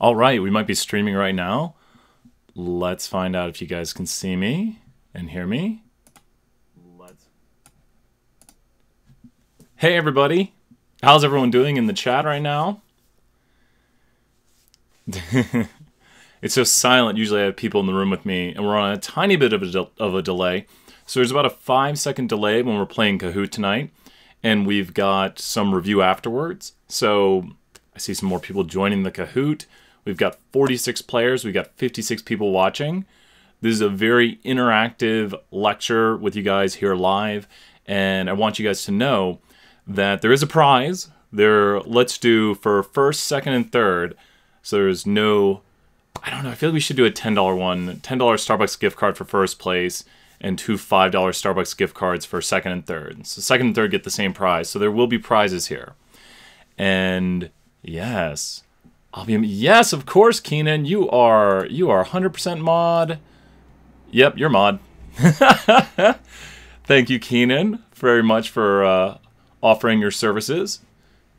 All right, we might be streaming right now. Let's find out if you guys can see me and hear me. Hey everybody, how's everyone doing in the chat right now? It's so silent. Usually I have people in the room with me, and we're on a tiny bit of a delay. So there's about a 5-second delay when we're playing Kahoot tonight, and we've got some review afterwards. So I see some more people joining the Kahoot. We've got 46 players. We've got 56 people watching. This is a very interactive lecture with you guys here live, and I want you guys to know that there is a prize. Let's do for first, second, and third. So there's no, I don't know, I feel like we should do a $10 one. $10 Starbucks gift card for first place, and 2 $5 Starbucks gift cards for second and third. So second and third get the same prize. So there will be prizes here. And yes, yes, of course, Keenan, you are 100% mod. Yep, you're mod. Thank you, Keenan, very much for offering your services.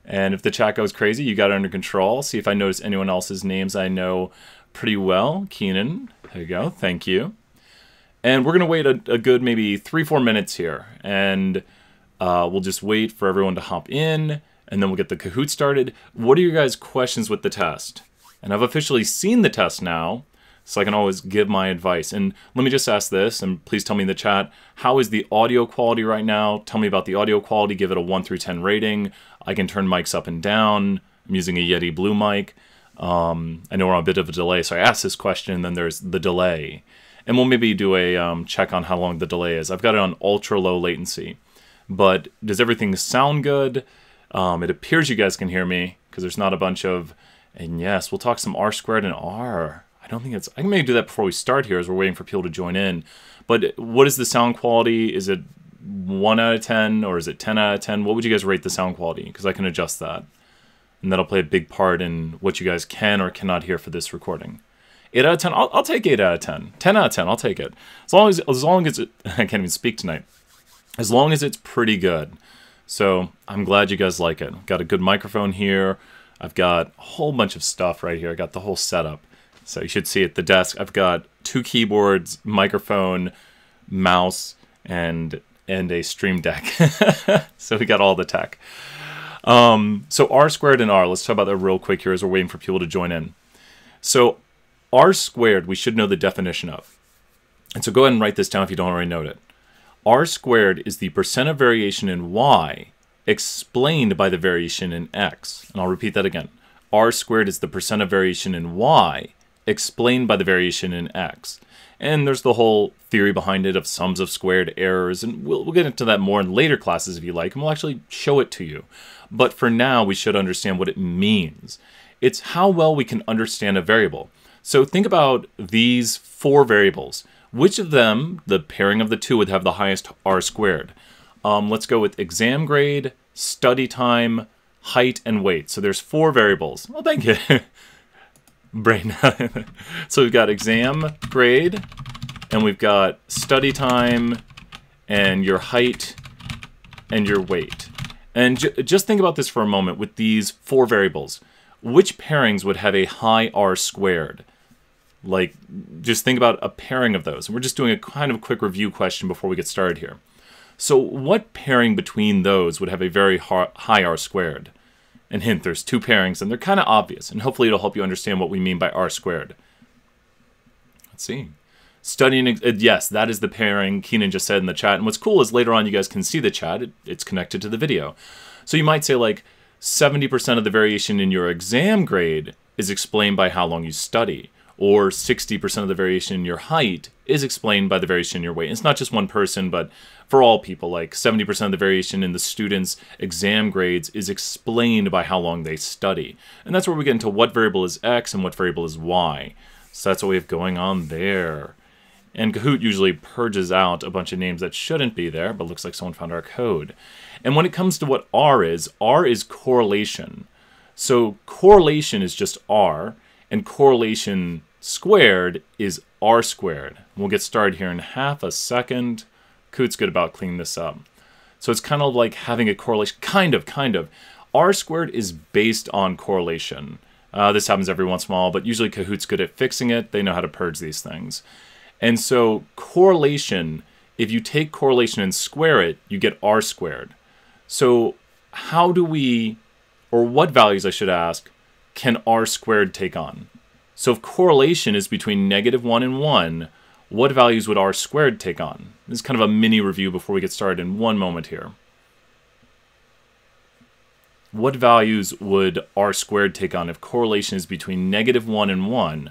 And if the chat goes crazy, you got it under control. See if I notice anyone else's names I know pretty well. Keenan, there you go. Thank you. And we're going to wait a good maybe 3-4 minutes here. And we'll just wait for everyone to hop in. And then we'll get the Kahoot started. What are your guys' questions with the test? And I've officially seen the test now, so I can always give my advice. And let me just ask this, and please tell me in the chat, how is the audio quality right now? Tell me about the audio quality. Give it a 1 through 10 rating. I can turn mics up and down. I'm using a Yeti Blue mic. I know we're on a bit of a delay, so I asked this question, and then there's the delay. And we'll maybe do a check on how long the delay is. I've got it on ultra low latency. But does everything sound good? It appears you guys can hear me, because there's not a bunch of, and yes, we'll talk some R squared and R. I don't think it's, I can maybe do that before we start here as we're waiting for people to join in. But what is the sound quality? Is it 1 out of 10 or is it 10 out of 10? What would you guys rate the sound quality? Because I can adjust that. And that'll play a big part in what you guys can or cannot hear for this recording. 8 out of 10? I'll take 8 out of 10. 10 out of 10, I'll take it. As long as it, I can't even speak tonight. As long as it's pretty good. So I'm glad you guys like it. Got a good microphone here. I've got a whole bunch of stuff right here. I got the whole setup. So you should see at the desk, I've got 2 keyboards, microphone, mouse, and a stream deck. So we got all the tech. So R squared and R, let's talk about that real quick here as we're waiting for people to join in. So R squared, we should know the definition of. And so go ahead and write this down if you don't already know it. R squared is the percent of variation in Y explained by the variation in X. And I'll repeat that again. R squared is the percent of variation in Y explained by the variation in X. And there's the whole theory behind it of sums of squared errors, and we'll get into that more in later classes if you like, and we'll actually show it to you. But for now, we should understand what it means. It's how well we can understand a variable. So think about these 4 variables. Which of them, the pairing of the 2, would have the highest R squared? Let's go with exam grade, study time, height, and weight. So there's 4 variables. Well, thank you. Brain. So we've got exam grade, and we've got study time, and your height, and your weight. And just think about this for a moment with these 4 variables. Which pairings would have a high R squared? Like, just think about a pairing of those. And we're just doing a kind of quick review question before we get started here. So what pairing between those would have a very high R squared? And hint, there's 2 pairings, and they're kind of obvious. And hopefully it'll help you understand what we mean by R squared. Let's see. Studying, yes, that is the pairing Keenan just said in the chat. And what's cool is later on you guys can see the chat. It's connected to the video. So you might say like 70% of the variation in your exam grade is explained by how long you study. Or 60% of the variation in your height is explained by the variation in your weight. It's not just one person, but for all people, like 70% of the variation in the students' exam grades is explained by how long they study. And that's where we get into what variable is X and what variable is Y. So that's what we have going on there. And Kahoot usually purges out a bunch of names that shouldn't be there, but looks like someone found our code. And when it comes to what R is correlation. So correlation is just R, and correlation squared is R squared. We'll get started here in half a second. Kahoot's good about cleaning this up. So it's kind of like having a correlation, kind of. R squared is based on correlation. This happens every once in a while, but usually Kahoot's good at fixing it. They know how to purge these things. And so correlation, if you take correlation and square it, you get r squared. So how do we, or what values I should ask, can r squared take on? So if correlation is between -1 and 1, what values would r squared take on? This is kind of a mini review before we get started in one moment here. What values would r squared take on if correlation is between -1 and 1?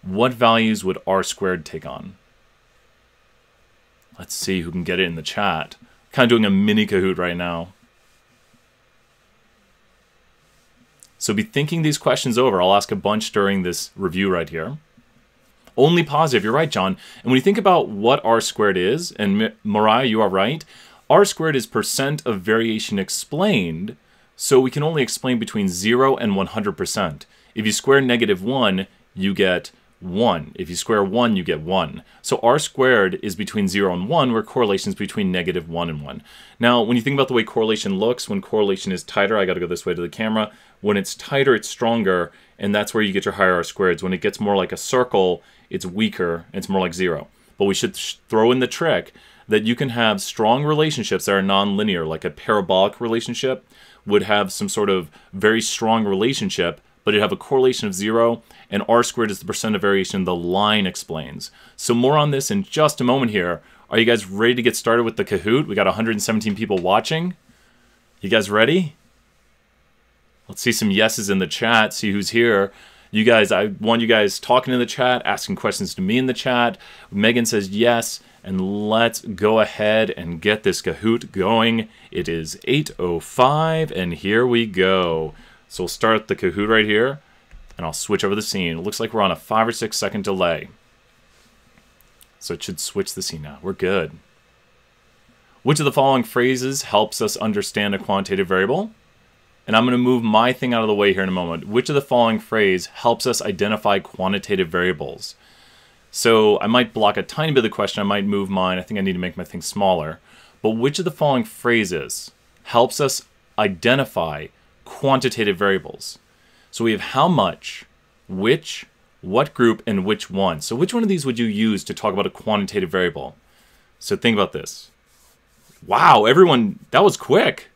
What values would r squared take on? Let's see who can get it in the chat. Kind of doing a mini Kahoot right now. So be thinking these questions over. I'll ask a bunch during this review right here. Only positive. You're right, John. And when you think about what r squared is, and Mariah, you are right, r squared is percent of variation explained, so we can only explain between 0 and 100%. If you square -1, you get 1. If you square 1, you get 1. So r squared is between 0 and 1, where correlation is between -1 and 1. Now, when you think about the way correlation looks, when correlation is tighter, I got to go this way to the camera. When it's tighter, it's stronger, and that's where you get your higher r squareds. When it gets more like a circle, it's weaker, and it's more like 0. But we should throw in the trick that you can have strong relationships that are nonlinear, like a parabolic relationship would have some sort of very strong relationship, but it'd have a correlation of 0, and r squared is the percent of variation the line explains. So more on this in just a moment here. Are you guys ready to get started with the Kahoot? We got 117 people watching. You guys ready? Let's see some yeses in the chat, see who's here. You guys, I want you guys talking in the chat, asking questions to me in the chat. Megan says yes, and let's go ahead and get this Kahoot going. It is 8:05, and here we go. So we'll start the Kahoot right here, and I'll switch over the scene. It looks like we're on a 5 or 6 second delay. So it should switch the scene now. We're good. Which of the following phrases helps us understand a quantitative variable? And I'm going to move my thing out of the way here in a moment. Which of the following phrase helps us identify quantitative variables? So I might block a tiny bit of the question. I might move mine. I think I need to make my thing smaller. But which of the following phrases helps us identify quantitative variables? So we have how much, which, what group, and which one. So which one of these would you use to talk about a quantitative variable? So think about this. Wow, everyone, that was quick.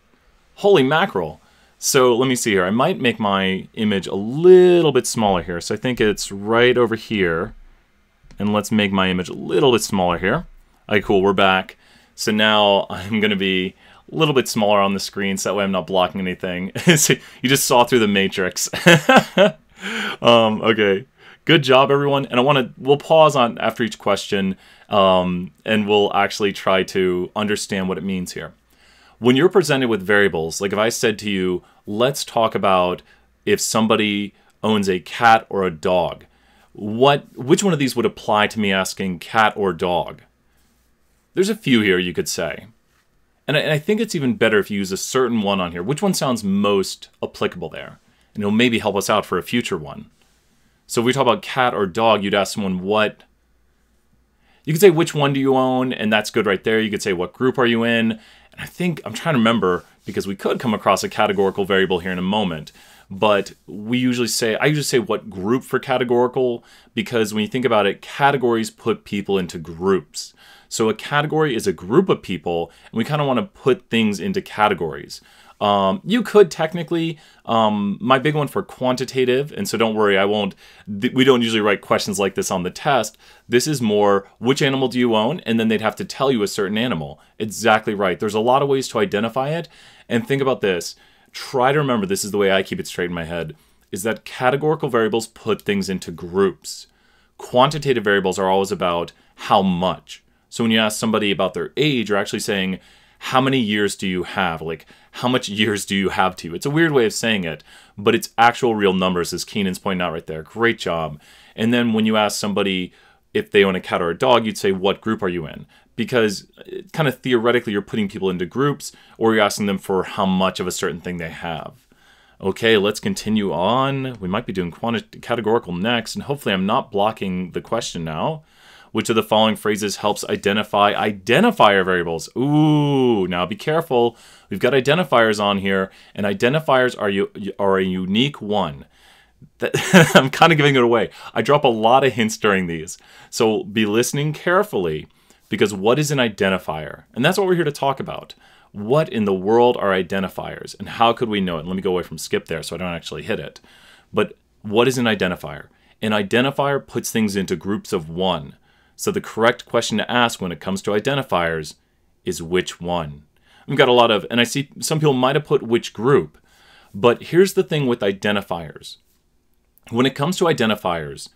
Holy mackerel. So let me see here. I might make my image a little bit smaller here. So I think it's right over here. And let's make my image a little bit smaller here. All right, cool, we're back. So now I'm going to be a little bit smaller on the screen, so that way I'm not blocking anything. So you just saw through the matrix. Okay, good job, everyone. And we'll pause on after each question, and we'll actually try to understand what it means here. When you're presented with variables, like if I said to you, let's talk about if somebody owns a cat or a dog, which one of these would apply to me asking cat or dog? There's a few here you could say. And I think it's even better if you use a certain one on here. Which one sounds most applicable there? And it'll maybe help us out for a future one. So if we talk about cat or dog, you'd ask someone what. You could say which one do you own, and that's good right there. You could say what group are you in. And I think, I'm trying to remember, because we could come across a categorical variable here in a moment. But I usually say what group for categorical, because when you think about it, categories put people into groups. So a category is a group of people, and we kind of want to put things into categories. You could technically, my big one for quantitative, and so don't worry, we don't usually write questions like this on the test. This is more, which animal do you own? And then they'd have to tell you a certain animal. Exactly right. There's a lot of ways to identify it, and think about this. Try to remember, this is the way I keep it straight in my head, is that categorical variables put things into groups. Quantitative variables are always about how much. So when you ask somebody about their age, you're actually saying, how many years do you have? Like, how much years do you have to you? It's a weird way of saying it, but it's actual real numbers, as Keenan's pointing out right there. Great job. And then when you ask somebody if they own a cat or a dog, you'd say, what group are you in? Because kind of theoretically, you're putting people into groups, or you're asking them for how much of a certain thing they have. Okay, let's continue on. We might be doing categorical next, and hopefully I'm not blocking the question now. Which of the following phrases helps identify identifier variables? Ooh, now be careful. We've got identifiers on here, and identifiers are a unique one. I'm kind of giving it away. I drop a lot of hints during these. So be listening carefully, because what is an identifier? And that's what we're here to talk about. What in the world are identifiers, and how could we know it? Let me go away from skip there so I don't actually hit it. But what is an identifier? An identifier puts things into groups of one. So the correct question to ask when it comes to identifiers is which one? We've got a lot of, and I see some people might have put which group, but here's the thing with identifiers. When it comes to identifiers,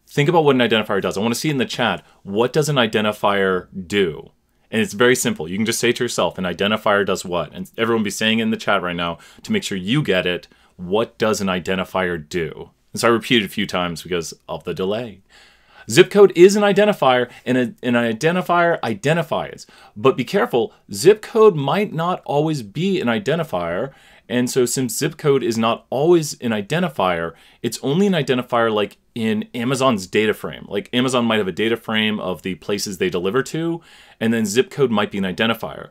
think about what an identifier does. I want to see in the chat, what does an identifier do? And it's very simple. You can just say to yourself, an identifier does what? And everyone be saying in the chat right now to make sure you get it. What does an identifier do? And so I repeat it a few times because of the delay. Zip code is an identifier, and an identifier identifies. But be careful, zip code might not always be an identifier. And so since zip code is not always an identifier, it's only an identifier like in Amazon's data frame. Like Amazon might have a data frame of the places they deliver to, and then zip code might be an identifier.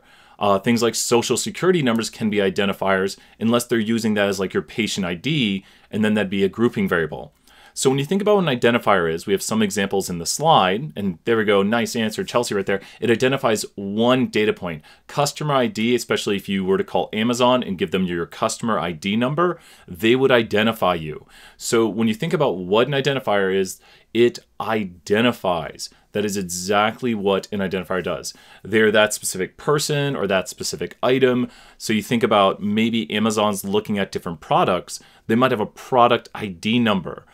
Things like social security numbers can be identifiers unless they're using that as like your patient ID, and then that'd be a grouping variable. So when you think about what an identifier is, we have some examples in the slide, and there we go, nice answer, Chelsea right there. It identifies one data point. Customer ID, especially if you were to call Amazon and give them your customer ID number, they would identify you. So when you think about what an identifier is, it identifies. That is exactly what an identifier does. They're that specific person or that specific item. So you think about maybe Amazon's looking at different products, they might have a product ID number.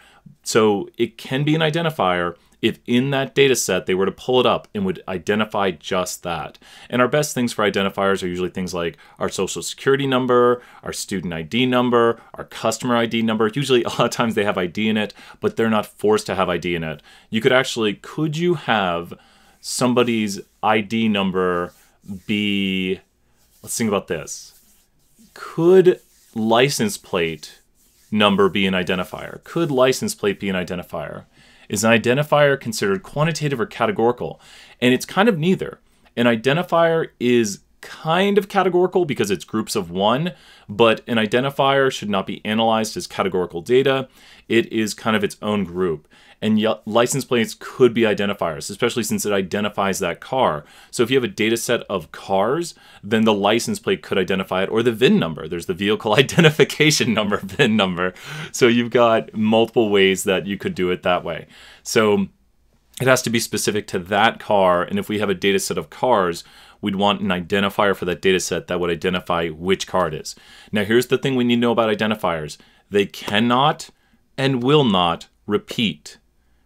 So it can be an identifier if in that data set they were to pull it up and would identify just that. And our best things for identifiers are usually things like our social security number, our student ID number, our customer ID number. Usually a lot of times they have ID in it, but they're not forced to have ID in it. You could actually, could you have somebody's ID number be, let's think about this. Could license plate number be an identifier? Could license plate be an identifier? Is an identifier considered quantitative or categorical? And it's kind of neither. An identifier is kind of categorical because it's groups of one, but an identifier should not be analyzed as categorical data. It is kind of its own group. And license plates could be identifiers, especially since it identifies that car. So if you have a data set of cars, then the license plate could identify it, or the VIN number. There's the vehicle identification number, VIN number. So you've got multiple ways that you could do it that way. So it has to be specific to that car. And if we have a data set of cars, we'd want an identifier for that data set that would identify which car it is. Now, here's the thing we need to know about identifiers. They cannot and will not repeat.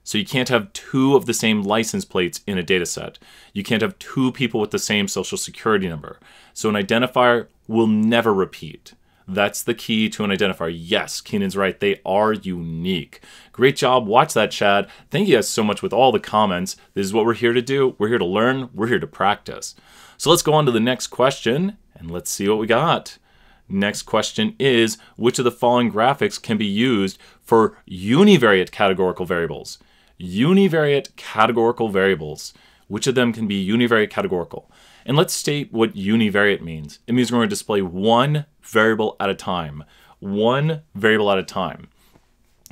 So you can't have two of the same license plates in a data set. You can't have two people with the same social security number. So an identifier will never repeat. That's the key to an identifier. Yes, Keenan's right. They are unique. Great job. Watch that, Chad. Thank you guys so much with all the comments. This is what we're here to do. We're here to learn. We're here to practice. So let's go on to the next question, and let's see what we got. Next question is, which of the following graphics can be used for univariate categorical variables? Univariate categorical variables. Which of them can be univariate categorical? And let's state what univariate means. It means we're going to display one variable at a time. One variable at a time.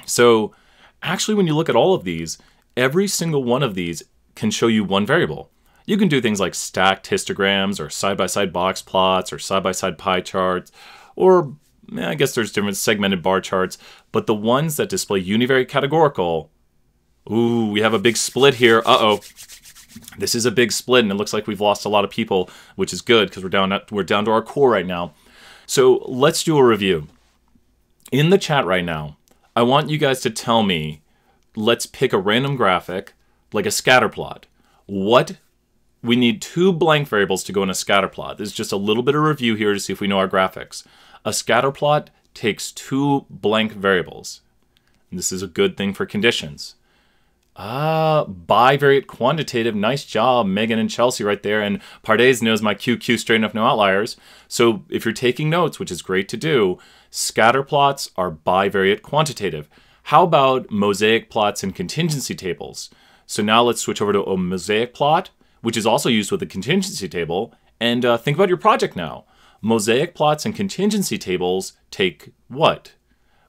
So actually, when you look at all of these, every single one of these can show you one variable. You can do things like stacked histograms or side-by-side box plots or side-by-side pie charts, or I guess there's different segmented bar charts, but the ones that display univariate categorical, ooh, we have a big split here. Uh-oh. This is a big split, and it looks like we've lost a lot of people, which is good because we're down to our core right now. So let's do a review. In the chat right now, I want you guys to tell me, let's pick a random graphic, like a scatter plot. We need two blank variables to go in a scatter plot. This is just a little bit of review here to see if we know our graphics. A scatter plot takes two blank variables. And this is a good thing for conditions. Bivariate quantitative. Nice job, Megan and Chelsea right there. And Pardes knows my QQ straight enough, no outliers. So if you're taking notes, which is great to do, scatter plots are bivariate quantitative. How about mosaic plots and contingency tables? So now let's switch over to a mosaic plot, which is also used with a contingency table. And think about your project now. Mosaic plots and contingency tables take what?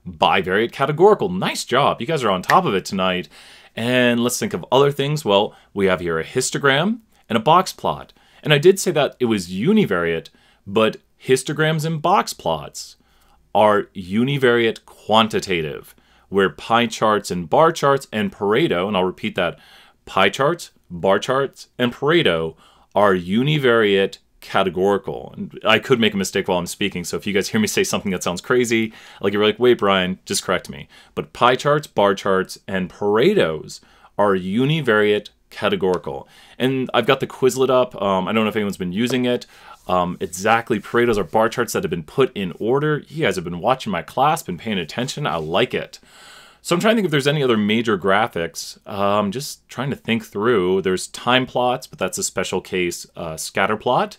bivariate categorical. Nice job. You guys are on top of it tonight. And let's think of other things. Well, we have here a histogram and a box plot. And I did say that it was univariate, but histograms and box plots are univariate quantitative, where pie charts and bar charts and Pareto, and I'll repeat that, pie charts, bar charts, and Pareto are univariate categorical. And I could make a mistake while I'm speaking, so if you guys hear me say something that sounds crazy, like you're like, wait, Brian, just correct me. But pie charts, bar charts, and Paretos are univariate categorical. And I've got the Quizlet up. I don't know if anyone's been using it. Exactly, Paretos are bar charts that have been put in order. You guys have been watching my class, been paying attention. I like it. So I'm trying to think if there's any other major graphics. Just trying to think through. There's time plots, but that's a special case scatter plot.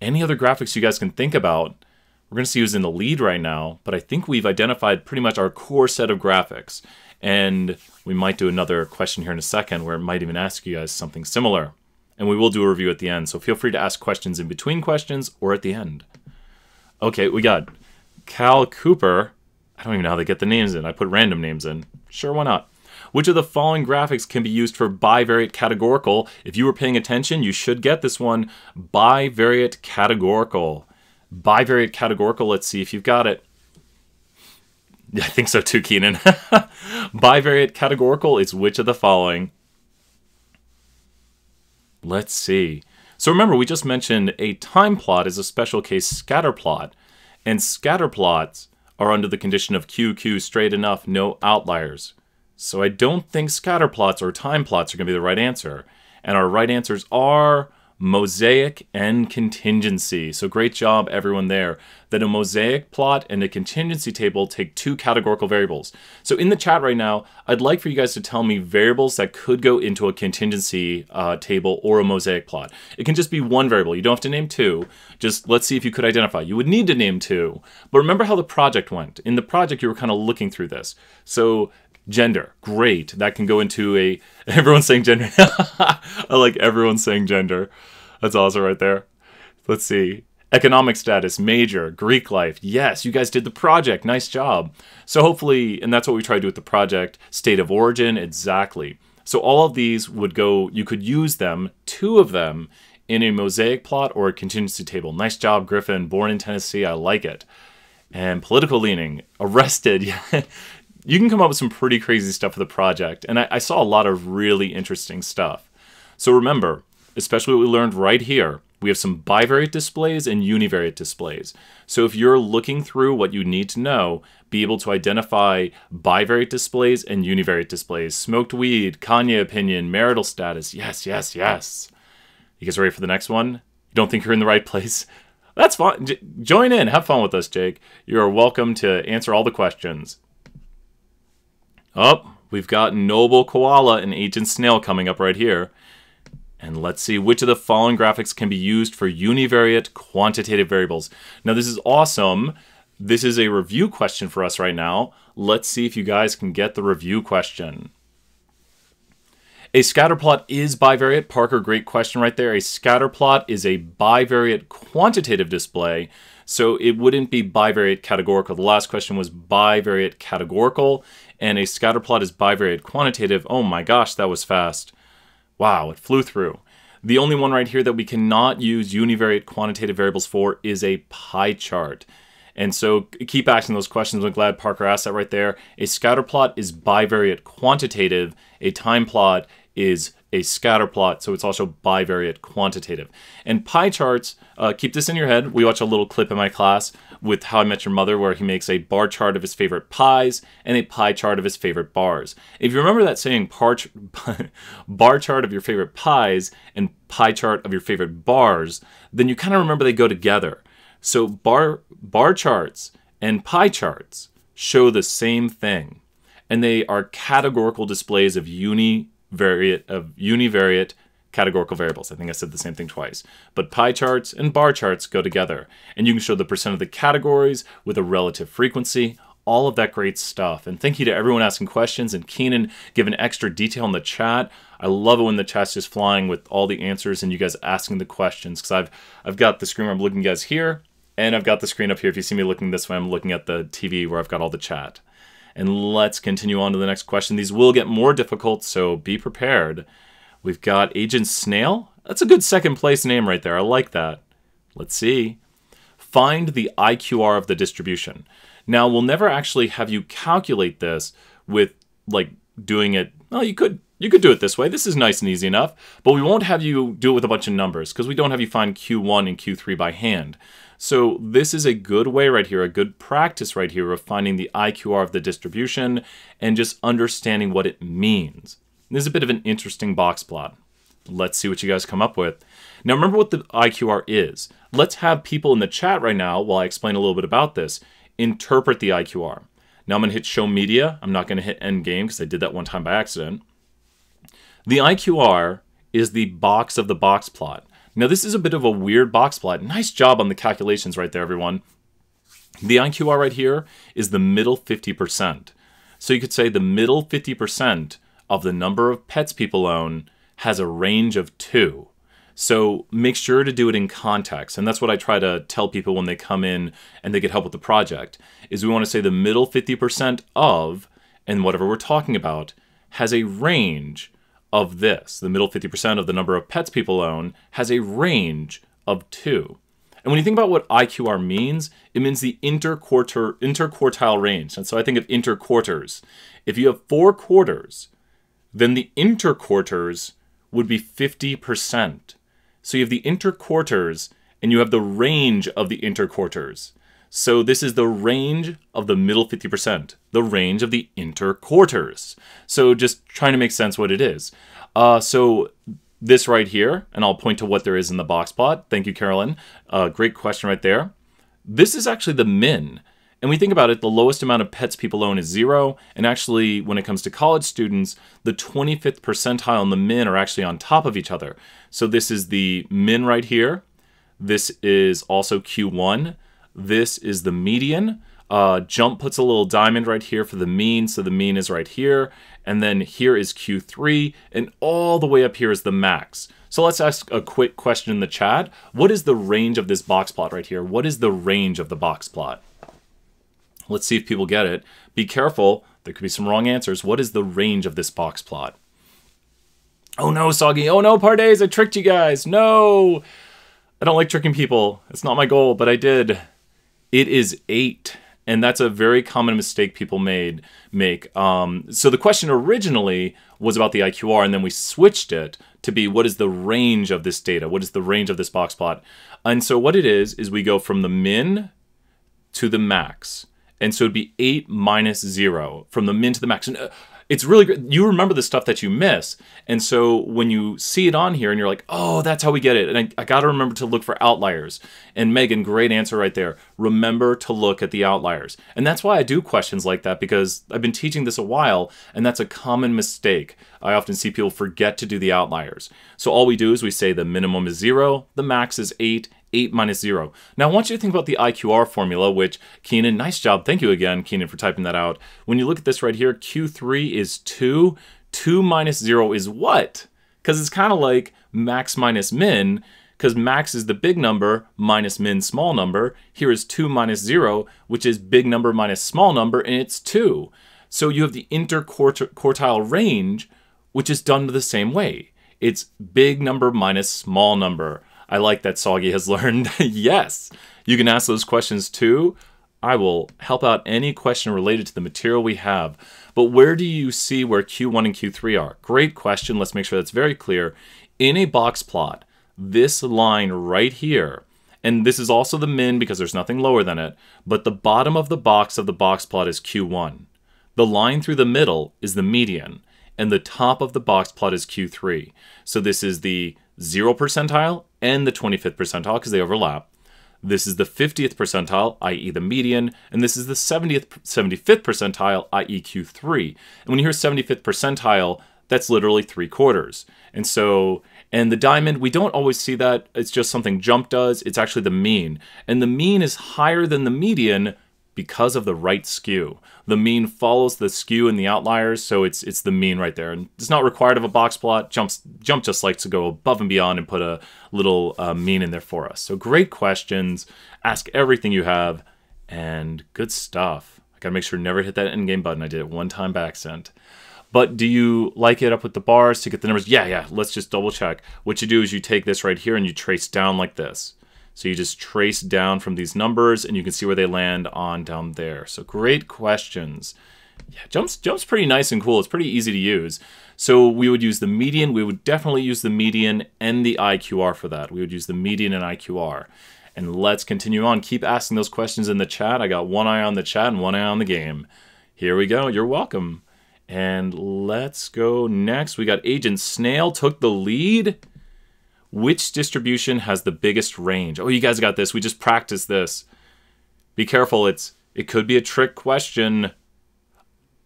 Any other graphics you guys can think about? We're going to see who's in the lead right now, but I think we've identified pretty much our core set of graphics. And we might do another question here in a second where it might even ask you guys something similar. And we will do a review at the end, so feel free to ask questions in between questions or at the end. Okay, we got Cal Cooper. I don't even know how they get the names in. I put random names in. Sure, why not? Which of the following graphics can be used for bivariate categorical? If you were paying attention, you should get this one. Bivariate categorical. Bivariate categorical, let's see if you've got it. Yeah, I think so too, Keenan. Bivariate categorical is which of the following? Let's see. So remember, we just mentioned a time plot is a special case scatter plot. And scatter plots are under the condition of QQ straight enough, no outliers. So I don't think scatter plots or time plots are going to be the right answer. And our right answers are mosaic and contingency. So great job, everyone there. That a mosaic plot and a contingency table take two categorical variables. So in the chat right now, I'd like for you guys to tell me variables that could go into a contingency table or a mosaic plot. It can just be one variable. You don't have to name two. Just let's see if you could identify. You would need to name two. But remember how the project went. In the project, you were kind of looking through this. So gender, great. That can go into a... Everyone's saying gender. I like everyone saying gender. That's awesome right there. Let's see. Economic status, major, Greek life. Yes, you guys did the project. Nice job. So hopefully, and that's what we try to do with the project, state of origin, exactly. So all of these would go, you could use them, two of them, in a mosaic plot or a contingency table. Nice job, Griffin. Born in Tennessee. I like it. And political leaning, arrested. Yeah. You can come up with some pretty crazy stuff for the project. And I saw a lot of really interesting stuff. So remember, especially what we learned right here, we have some bivariate displays and univariate displays. So if you're looking through what you need to know, be able to identify bivariate displays and univariate displays. Smoked weed, Kanye opinion, marital status. Yes, yes, yes. You guys ready for the next one? You don't think you're in the right place? That's fine. Join in. Have fun with us, Jake. You are welcome to answer all the questions. Oh, we've got Noble Koala and Agent Snail coming up right here. And let's see which of the following graphics can be used for univariate quantitative variables. Now this is awesome. This is a review question for us right now. Let's see if you guys can get the review question. A scatter plot is bivariate. Parker, great question right there. A scatter plot is a bivariate quantitative display, so it wouldn't be bivariate categorical. The last question was bivariate categorical, and a scatter plot is bivariate quantitative. Oh my gosh, that was fast. Wow, it flew through. The only one right here that we cannot use univariate quantitative variables for is a pie chart. And so keep asking those questions. I'm glad Parker asked that right there. A scatter plot is bivariate quantitative. A time plot is a scatter plot, so it's also bivariate quantitative. And pie charts, keep this in your head. We watch a little clip in my class with How I Met Your Mother where he makes a bar chart of his favorite pies and a pie chart of his favorite bars. If you remember that saying, bar chart of your favorite pies and pie chart of your favorite bars, then you kind of remember they go together. So bar charts and pie charts show the same thing, and they are categorical displays of univariate categorical variables. I think I said the same thing twice. But pie charts and bar charts go together, and you can show the percent of the categories with a relative frequency, all of that great stuff. And thank you to everyone asking questions, and Keenan giving extra detail in the chat. I love it when the chat's just flying with all the answers and you guys asking the questions, because I've got the screen where I'm looking at you guys here, And I've got the screen up here. If you see me looking this way, I'm looking at the TV where I've got all the chat. And let's continue on to the next question. These will get more difficult, so be prepared. We've got Agent Snail. That's a good second place name right there. I like that. Let's see. Find the IQR of the distribution. Now, we'll never actually have you calculate this with, like, doing it. Well, you could do it this way. This is nice and easy enough. But we won't have you do it with a bunch of numbers because we don't have you find Q1 and Q3 by hand. So this is a good way right here, a good practice right here of finding the IQR of the distribution and just understanding what it means. This is a bit of an interesting box plot. Let's see what you guys come up with. Now remember what the IQR is. Let's have people in the chat right now, while I explain a little bit about this, interpret the IQR. Now I'm going to hit show media. I'm not going to hit end game because I did that one time by accident. The IQR is the box of the box plot. Now this is a bit of a weird box plot. Nice job on the calculations right there, everyone. The IQR right here is the middle 50%. So you could say the middle 50% of the number of pets people own has a range of 2. So make sure to do it in context. And that's what I try to tell people when they come in and they get help with the project, is we want to say the middle 50% of, and whatever we're talking about, has a range of this. The middle 50% of the number of pets people own has a range of 2. And when you think about what IQR means, it means the interquartile range. And so I think of interquarters. If you have 4 quarters, then the interquarters would be 50%. So you have the interquarters, and you have the range of the interquarters. So this is the range of the middle 50%, the range of the interquarters. So just trying to make sense what it is. So this right here, and I'll point to what there is in the box plot. Thank you, Carolyn. Great question right there. This is actually the min. And we think about it, the lowest amount of pets people own is 0. And actually, when it comes to college students, the 25th percentile and the min are actually on top of each other. So this is the min right here. This is also Q1. This is the median. Jump puts a little diamond right here for the mean, so the mean is right here. And then here is Q3, and all the way up here is the max. So let's ask a quick question in the chat. What is the range of this box plot right here? What is the range of the box plot? Let's see if people get it. Be careful, there could be some wrong answers. What is the range of this box plot? Oh no, Soggy. Oh no, Pardays, I tricked you guys. No! I don't like tricking people. It's not my goal, but I did. It is 8. And that's a very common mistake people make. So the question originally was about the IQR, and then we switched it to be, what is the range of this data? What is the range of this box plot? And so what it is we go from the min to the max. And so it'd be 8 minus 0 from the min to the max. And it's really great. You remember the stuff that you miss. And so when you see it on here and you're like, oh, that's how we get it. And I got to remember to look for outliers. And Megan, great answer right there. Remember to look at the outliers. And that's why I do questions like that, because I've been teaching this a while, and that's a common mistake. I often see people forget to do the outliers. So all we do is we say the minimum is 0, the max is 8, 8 minus 0. Now I want you to think about the IQR formula, which, Keenan, nice job. Thank you again, Keenan, for typing that out. When you look at this right here, Q3 is 2. 2 minus 0 is what? Because it's kind of like max minus min, because max is the big number minus min small number. Here is 2 minus 0, which is big number minus small number, and it's 2. So you have the interquartile range, which is done the same way. It's big number minus small number. I like that Soggy has learned. Yes, you can ask those questions too. I will help out any question related to the material we have. But where do you see where Q1 and Q3 are? Great question. Let's make sure that's very clear. In a box plot, this line right here, and this is also the min because there's nothing lower than it, but the bottom of the box plot is Q1. The line through the middle is the median, and the top of the box plot is Q3. So this is the 0 percentile and the 25th percentile because they overlap. This is the 50th percentile, i.e. the median, and this is the 75th percentile, i.e. Q3. And when you hear 75th percentile, that's literally 3 quarters. And so, and the diamond, we don't always see that. It's just something Jump does. It's actually the mean. And the mean is higher than the median because of the right skew. The mean follows the skew and the outliers, so it's the mean right there. And it's not required of a box plot. Jump just likes to go above and beyond and put a little mean in there for us. So great questions. Ask everything you have, and good stuff. I gotta make sure to never hit that endgame button. I did it one time by accident. But do you like it up with the bars to get the numbers? Yeah. Let's just double check. What you do is you take this right here and you trace down like this. So you just trace down from these numbers and you can see where they land on down there. So great questions. Yeah, jump's pretty nice and cool. It's pretty easy to use. So we would use the median. We would definitely use the median and the IQR for that. We would use the median and IQR. And let's continue on. Keep asking those questions in the chat. I got one eye on the chat and one eye on the game. Here we go. You're welcome. And let's go next. We got Agent Snail took the lead. Which distribution has the biggest range? Oh, you guys got this. We just practiced this. Be careful. It could be a trick question.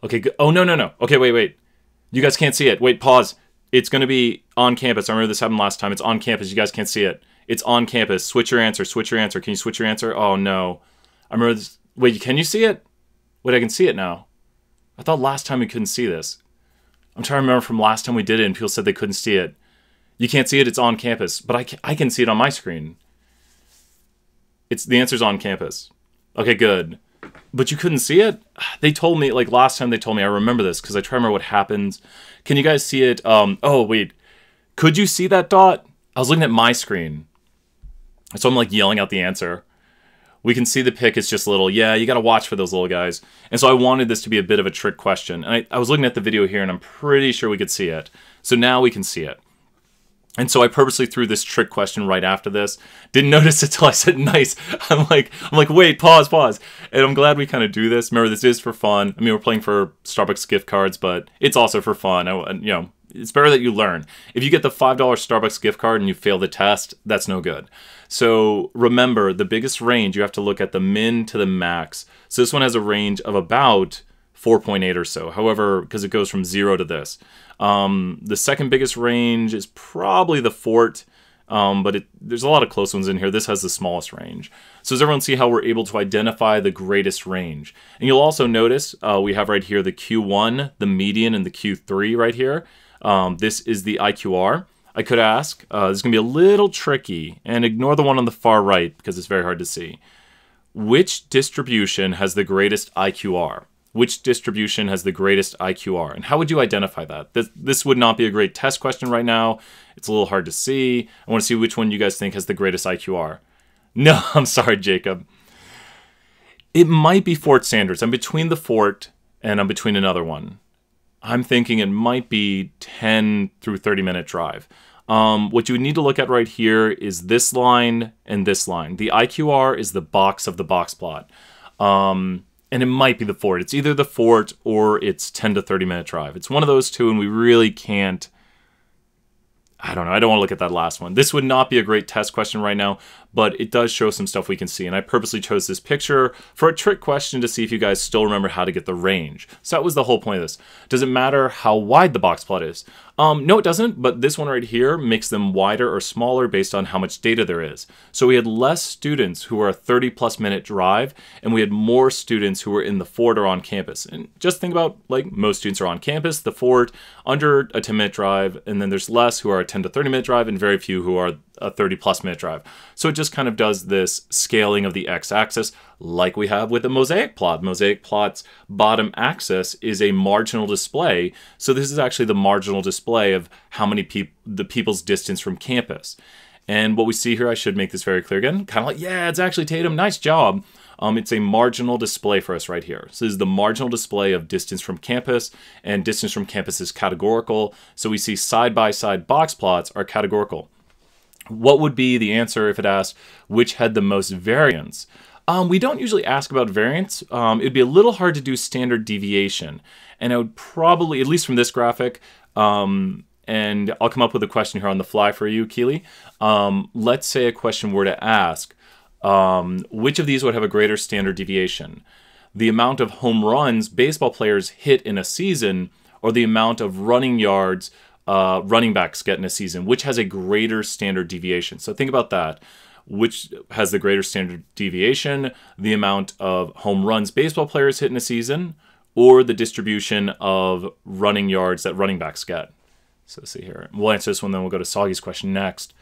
Okay. Oh, no. Okay, wait. You guys can't see it. Wait, pause. It's going to be on campus. I remember this happened last time. It's on campus. You guys can't see it. It's on campus. Switch your answer. Can you switch your answer? Oh, no. I remember this. Wait, can you see it? Wait, I can see it now. I thought last time we couldn't see this. I'm trying to remember from last time we did it and people said they couldn't see it. You can't see it, it's on campus, but I can see it on my screen. The answer's on campus. Okay, good. But you couldn't see it? They told me, like last time they told me, I remember this because I try to remember what happens. Can you guys see it? Oh, wait. Could you see that dot? I was looking at my screen. So I'm like yelling out the answer. We can see the pick is just little. Yeah, you got to watch for those little guys. And so I wanted this to be a bit of a trick question. And I was looking at the video here and I'm pretty sure we could see it. So now we can see it. And so I purposely threw this trick question right after this. Didn't notice it till I said nice. I'm like, wait, pause. And I'm glad we kind of do this. Remember, this is for fun. I mean, we're playing for Starbucks gift cards, but it's also for fun. It's better that you learn. If you get the $5 Starbucks gift card and you fail the test, that's no good. So remember, the biggest range, you have to look at the min to the max. So this one has a range of about 4.8 or so. However, because it goes from 0 to this. The second biggest range is probably the fort, but there's a lot of close ones in here. This has the smallest range. So does everyone see how we're able to identify the greatest range? And you'll also notice we have right here the Q1, the median, and the Q3 right here. This is the IQR. I could ask, this is going to be a little tricky, and ignore the one on the far right because it's very hard to see. Which distribution has the greatest IQR? Which distribution has the greatest IQR? And how would you identify that? This would not be a great test question right now. It's a little hard to see. I want to see which one you guys think has the greatest IQR. No, I'm sorry, Jacob. It might be Fort Sanders. I'm between the fort and I'm between another one. I'm thinking it might be 10 through 30-minute drive. What you would need to look at right here is this line and this line. The IQR is the box of the box plot. And it might be the fort. It's either the fort or it's 10 to 30-minute drive. It's one of those two, and we really can't... I don't know. I don't want to look at that last one. This would not be a great test question right now, but it does show some stuff we can see. And I purposely chose this picture for a trick question to see if you guys still remember how to get the range. So that was the whole point of this. Does it matter how wide the box plot is? No, it doesn't, but this one right here makes them wider or smaller based on how much data there is. So we had less students who were a 30-plus minute drive, and we had more students who were in the fort or on campus. And just think about, like, most students are on campus, the fort, under a 10-minute drive, and then there's less who are a 10 to 30-minute drive, and very few who are a 30-plus minute drive. So it just kind of does this scaling of the x-axis like we have with a mosaic plot. Mosaic plot's bottom axis is a marginal display. So this is actually the marginal display of how many the people's distance from campus. And what we see here, I should make this very clear again, kind of like, yeah, it's actually Tatum, nice job. It's a marginal display for us right here. So this is the marginal display of distance from campus, and distance from campus is categorical. So we see side-by-side box plots are categorical. What would be the answer if it asked which had the most variance? We don't usually ask about variance. It'd be a little hard to do standard deviation. And I would probably, at least from this graphic, and I'll come up with a question here on the fly for you, Keely. Let's say a question were to ask, which of these would have a greater standard deviation? The amount of home runs baseball players hit in a season, or the amount of running yards running backs get in a season? Which has a greater standard deviation? So think about that. which has the greater standard deviation, the amount of home runs baseball players hit in a season, or the distribution of running yards that running backs get. So let's see here. We'll answer this one, then we'll go to Soggy's question next.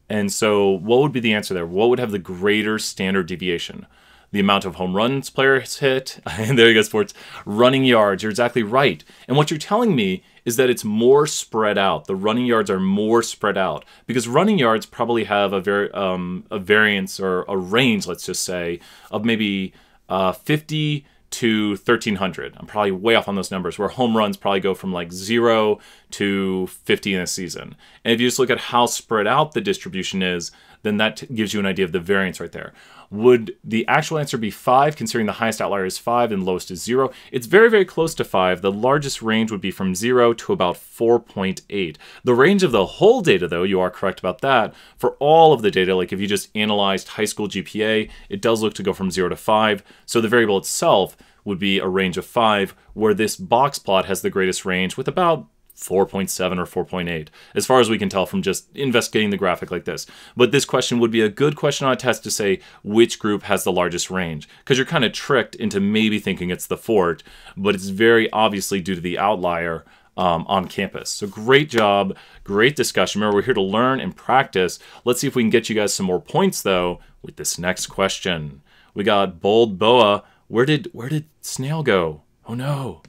And so what would be the answer there? What would have the greater standard deviation? The amount of home runs players hit, and there you go, sports, running yards, you're exactly right. And what you're telling me is that it's more spread out. The running yards are more spread out because running yards probably have a variance or a range, let's just say, of maybe 50 to 1,300. I'm probably way off on those numbers, where home runs probably go from like 0 to 50 in a season. And if you just look at how spread out the distribution is, then that gives you an idea of the variance right there. Would the actual answer be 5, considering the highest outlier is 5 and lowest is 0? It's very, very close to 5. The largest range would be from 0 to about 4.8. The range of the whole data, though, you are correct about that. For all of the data, like if you just analyzed high school GPA, it does look to go from 0 to 5. So the variable itself would be a range of 5, where this box plot has the greatest range with about 4.7 or 4.8, as far as we can tell from just investigating the graphic like this. But this question would be a good question on a test to say which group has the largest range, because you're kind of tricked into maybe thinking it's the fort, but it's very obviously due to the outlier on campus. So great job, great discussion. Remember, we're here to learn and practice. Let's see if we can get you guys some more points, though, with this next question. We got Bold Boa. Where did Snail go? Oh, no.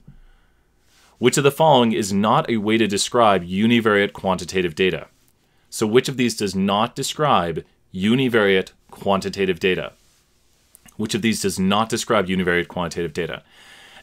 Which of the following is not a way to describe univariate quantitative data? So which of these does not describe univariate quantitative data? Which of these does not describe univariate quantitative data?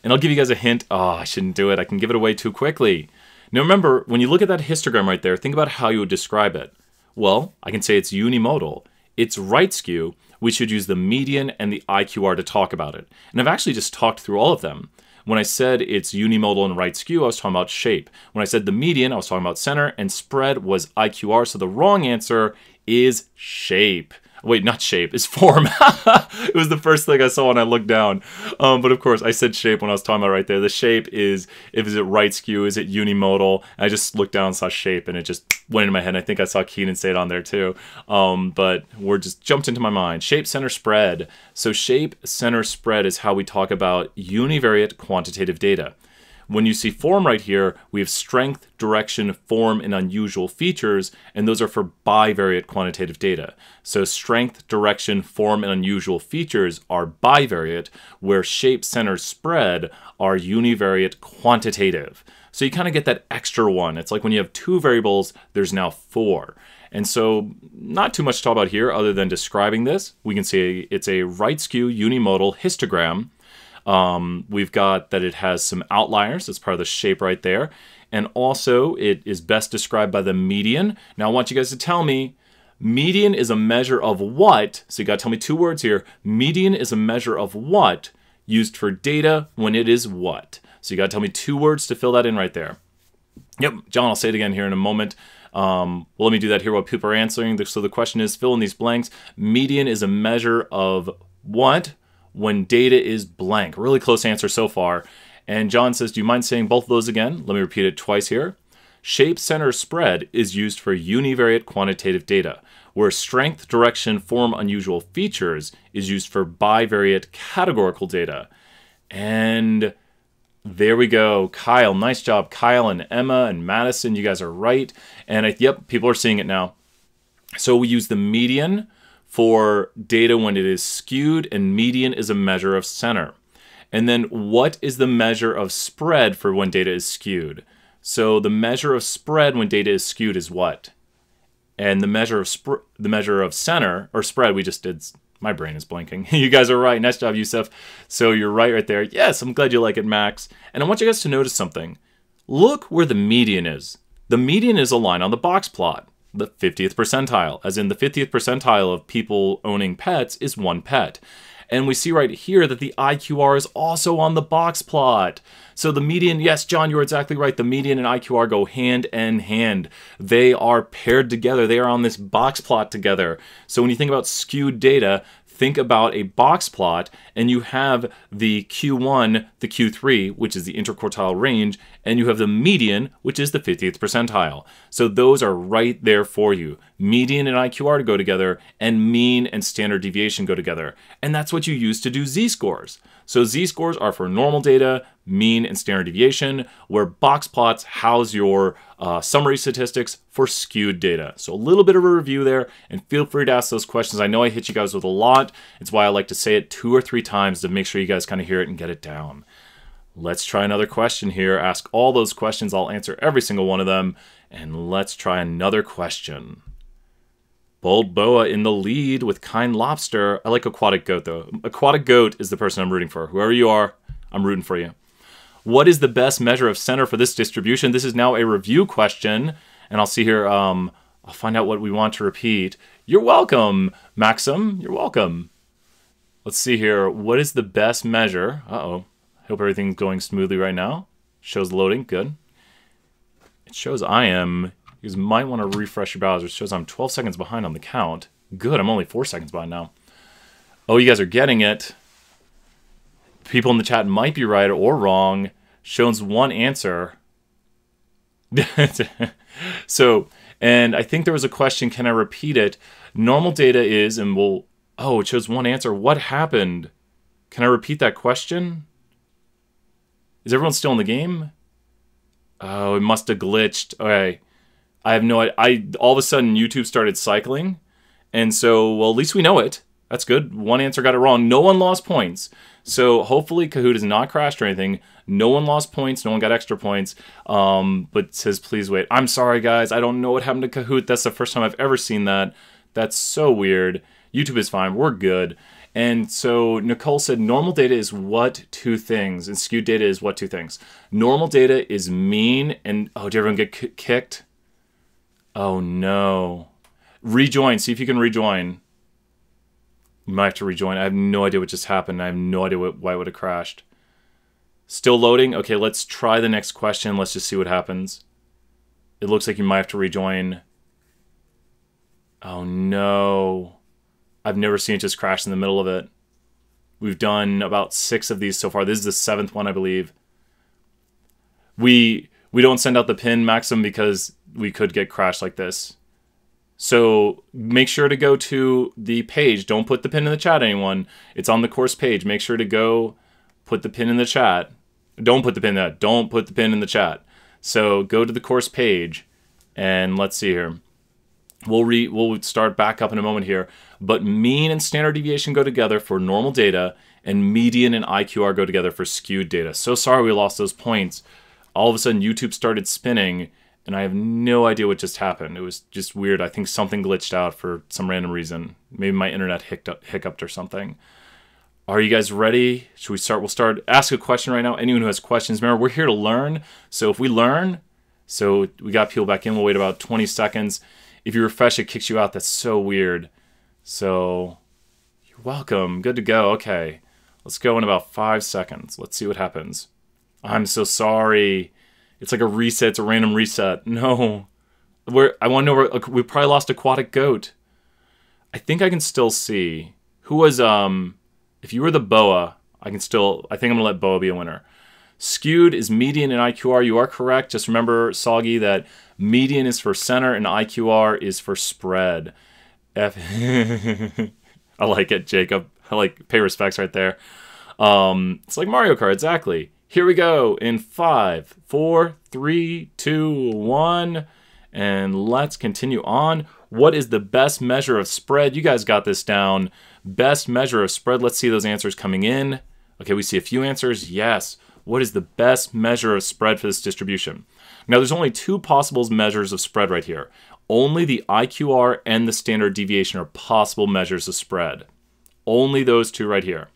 And I'll give you guys a hint. Oh, I shouldn't do it. I can give it away too quickly. Now remember, when you look at that histogram right there, think about how you would describe it. Well, I can say it's unimodal. It's right skew. We should use the median and the IQR to talk about it. And I've actually just talked through all of them. When I said it's unimodal and right skew, I was talking about shape. When I said the median, I was talking about center, and spread was IQR. So the wrong answer is shape. Wait, not shape, it's form. It was the first thing I saw when I looked down. But of course, I said shape when I was talking about right there. The shape is it right skew, is it unimodal? And I just looked down and saw shape, and it just went into my head. I think I saw Keenan say it on there too. But we're just jumped into my mind. Shape, center, spread. So shape, center, spread is how we talk about univariate quantitative data. When you see form right here, we have strength, direction, form, and unusual features, and those are for bivariate quantitative data. So strength, direction, form, and unusual features are bivariate, where shape, center, spread are univariate quantitative. So you kind of get that extra one. It's like when you have 2 variables, there's now 4. And so not too much to talk about here other than describing this. We can see it's a right skew unimodal histogram. We've got that it has some outliers. That's part of the shape right there. And also it is best described by the median. Now I want you guys to tell me, median is a measure of what? So you got to tell me 2 words here. Median is a measure of what used for data when it is what? So you got to tell me 2 words to fill that in right there. Yep, John, I'll say it again here in a moment. Well, let me do that here while people are answering. So the question is, fill in these blanks. Median is a measure of what when data is blank? Really close answer so far. And John says, do you mind saying both of those again? Let me repeat it twice here. Shape, center, spread is used for univariate quantitative data, where strength, direction, form, unusual features is used for bivariate categorical data. And there we go. Kyle, nice job. Kyle and Emma and Madison, you guys are right. And yep, people are seeing it now. So we use the median for data when it is skewed, and median is a measure of center. And then what is the measure of spread for when data is skewed? So the measure of spread when data is skewed is what? And the measure of center or spread, we just did. My brain is blanking. You guys are right. Nice job, Yusuf. So you're right there. Yes, I'm glad you like it, Max. And I want you guys to notice something. Look where the median is. The median is a line on the box plot. The 50th percentile, as in the 50th percentile of people owning pets is 1 pet. And we see right here that the IQR is also on the box plot. So the median, yes, John, you're exactly right. The median and IQR go hand in hand. They are paired together. They are on this box plot together. So when you think about skewed data, think about a box plot, and you have the Q1, the Q3, which is the interquartile range, and you have the median, which is the 50th percentile. So those are right there for you. median and IQR go together, and mean and standard deviation go together. And that's what you use to do z-scores. So z-scores are for normal data, mean, and standard deviation, where box plots house your summary statistics for skewed data. So a little bit of a review there, and feel free to ask those questions. I know I hit you guys with a lot. It's why I like to say it 2 or 3 times to make sure you guys kind of hear it and get it down. Let's try another question here. Ask all those questions. I'll answer every single one of them. And let's try another question. Bold Boa in the lead with Kind Lobster. I like Aquatic Goat, though. Aquatic Goat is the person I'm rooting for. Whoever you are, I'm rooting for you. What is the best measure of center for this distribution? This is now a review question. And I'll see here, I'll find out what we want to repeat. You're welcome, Maxim. You're welcome. Let's see here. What is the best measure? Uh-oh. Hope everything's going smoothly right now. Shows loading. Good. It shows I am... You might want to refresh your browser. It shows I'm 12 seconds behind on the count. Good, I'm only 4 seconds behind now. Oh, you guys are getting it. People in the chat might be right or wrong. Shows one answer. So, and I think there was a question, can I repeat it? Normal data is, and we'll... Oh, it shows one answer. What happened? Can I repeat that question? Is everyone still in the game? Oh, it must have glitched. Okay. I have no idea. All of a sudden, YouTube started cycling. And so, well, at least we know it. That's good. One answer got it wrong. No one lost points. So hopefully Kahoot has not crashed or anything. No one lost points. No one got extra points. But it says, please wait. I'm sorry, guys. I don't know what happened to Kahoot. That's the first time I've ever seen that. That's so weird. YouTube is fine. We're good. And so Nicole said normal data is what 2 things? And skewed data is what 2 things? Normal data is mean and... Oh, did everyone get kicked? Oh, no. Rejoin. See if you can rejoin. You might have to rejoin. I have no idea what just happened. I have no idea why it would have crashed. Still loading? Okay, let's try the next question. Let's just see what happens. It looks like you might have to rejoin. Oh, no. I've never seen it just crash in the middle of it. We've done about 6 of these so far. This is the 7th one, I believe. We don't send out the pin, Maxim, because we could get crashed like this. So make sure to go to the page. Don't put the pin in the chat, anyone. It's on the course page. Make sure to go put the pin in the chat. Don't put the pin there. Don't put the pin in the chat. So go to the course page, and let's see here. We'll start back up in a moment here. But mean and standard deviation go together for normal data, and median and IQR go together for skewed data. So sorry we lost those points. All of a sudden, YouTube started spinning, and I have no idea what just happened. It was just weird. I think something glitched out for some random reason. Maybe my internet hiccuped or something. Are you guys ready? Should we start? We'll start. Ask a question right now. Anyone who has questions, remember, we're here to learn. So if we learn, so we got people back in. We'll wait about 20 seconds. If you refresh, it kicks you out. That's so weird. So you're welcome. Good to go. Okay. Let's go in about 5 seconds. Let's see what happens. I'm so sorry. It's like a reset. It's a random reset. No. I want to know where... We probably lost Aquatic Goat. I think I can still see. Who was... If you were the Boa, I think I'm going to let Boa be a winner. Skewed is median and IQR. You are correct. Just remember, Soggy, that median is for center and IQR is for spread. I like it, Jacob. I like pay respects right there. It's like Mario Kart, exactly. Here we go in 5, 4, 3, 2, 1. And let's continue on. What is the best measure of spread? You guys got this down. Best measure of spread. Let's see those answers coming in. Okay, we see a few answers. Yes. What is the best measure of spread for this distribution? Now, there's only 2 possible measures of spread right here. Only the IQR and the standard deviation are possible measures of spread. Only those 2 right here.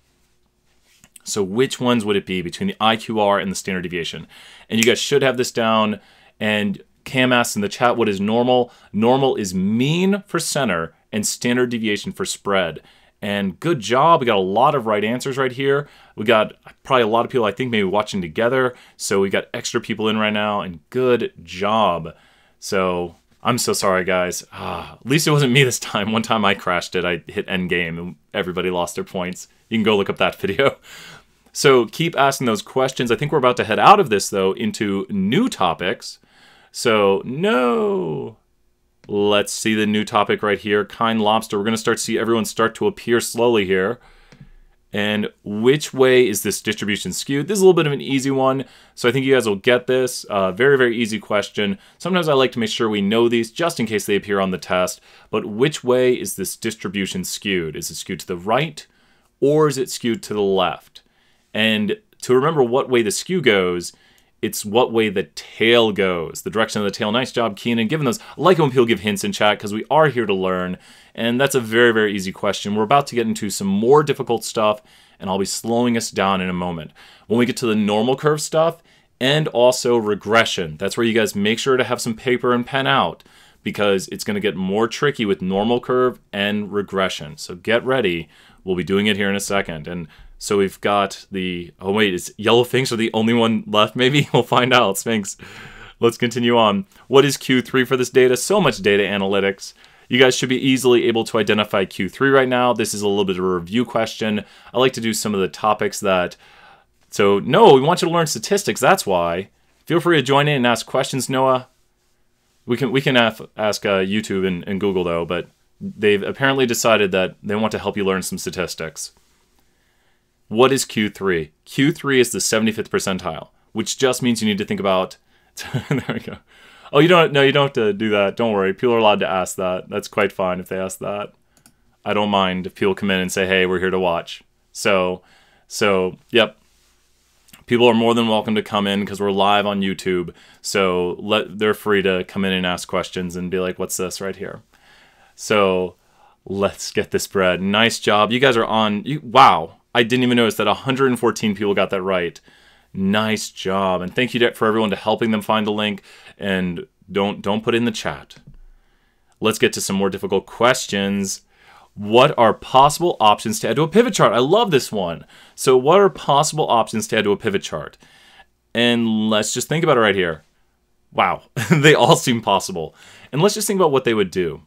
So which ones would it be between the IQR and the standard deviation? And you guys should have this down. And Cam asks in the chat, what is normal? Normal is mean for center and standard deviation for spread. And good job. We got a lot of right answers right here. We got probably a lot of people, I think, maybe watching together. So we got extra people in right now. And good job. So I'm so sorry, guys. At least it wasn't me this time. One time I crashed it. I hit end game and everybody lost their points. You can go look up that video. So keep asking those questions. I think we're about to head out of this, though, into new topics. So, no. Let's see the new topic right here. Kind lobster. We're going to start to see everyone start to appear slowly here. And which way is this distribution skewed? This is a little bit of an easy one, so I think you guys will get this. Very, very easy question. Sometimes I like to make sure we know these just in case they appear on the test. But which way is this distribution skewed? Is it skewed to the right or is it skewed to the left? And to remember what way the skew goes, it's what way the tail goes. The direction of the tail. Nice job, Keenan. Giving those. I like it when people give hints in chat because we are here to learn. And that's a very, very easy question. We're about to get into some more difficult stuff, and I'll be slowing us down in a moment. When we get to the normal curve stuff and also regression, that's where you guys make sure to have some paper and pen out because it's going to get more tricky with normal curve and regression. So get ready. We'll be doing it here in a second. And so we've got the, oh wait, is yellow Spinks are the only one left maybe? We'll find out, Spinks. Let's continue on. What is Q3 for this data? So much data analytics. You guys should be easily able to identify Q3 right now. This is a little bit of a review question. I like to do some of the topics that, so no, we want you to learn statistics, that's why. Feel free to join in and ask questions, Noah. We can ask YouTube and Google though, but they've apparently decided that they want to help you learn some statistics. What is Q3? Q3 is the 75th percentile, which just means you need to think about, there we go. Oh, you don't have to do that. Don't worry. People are allowed to ask that. That's quite fine if they ask that. I don't mind if people come in and say, hey, we're here to watch. So, yep. People are more than welcome to come in because we're live on YouTube. So they're free to come in and ask questions and be like, what's this right here? So let's get this bread. Nice job. You guys are on. Wow. I didn't even notice that 114 people got that right. Nice job. And thank you for everyone to helping them find the link. And don't put it in the chat. Let's get to some more difficult questions. What are possible options to add to a pivot chart? I love this one. So what are possible options to add to a pivot chart? And let's just think about it right here. Wow, they all seem possible. And let's just think about what they would do.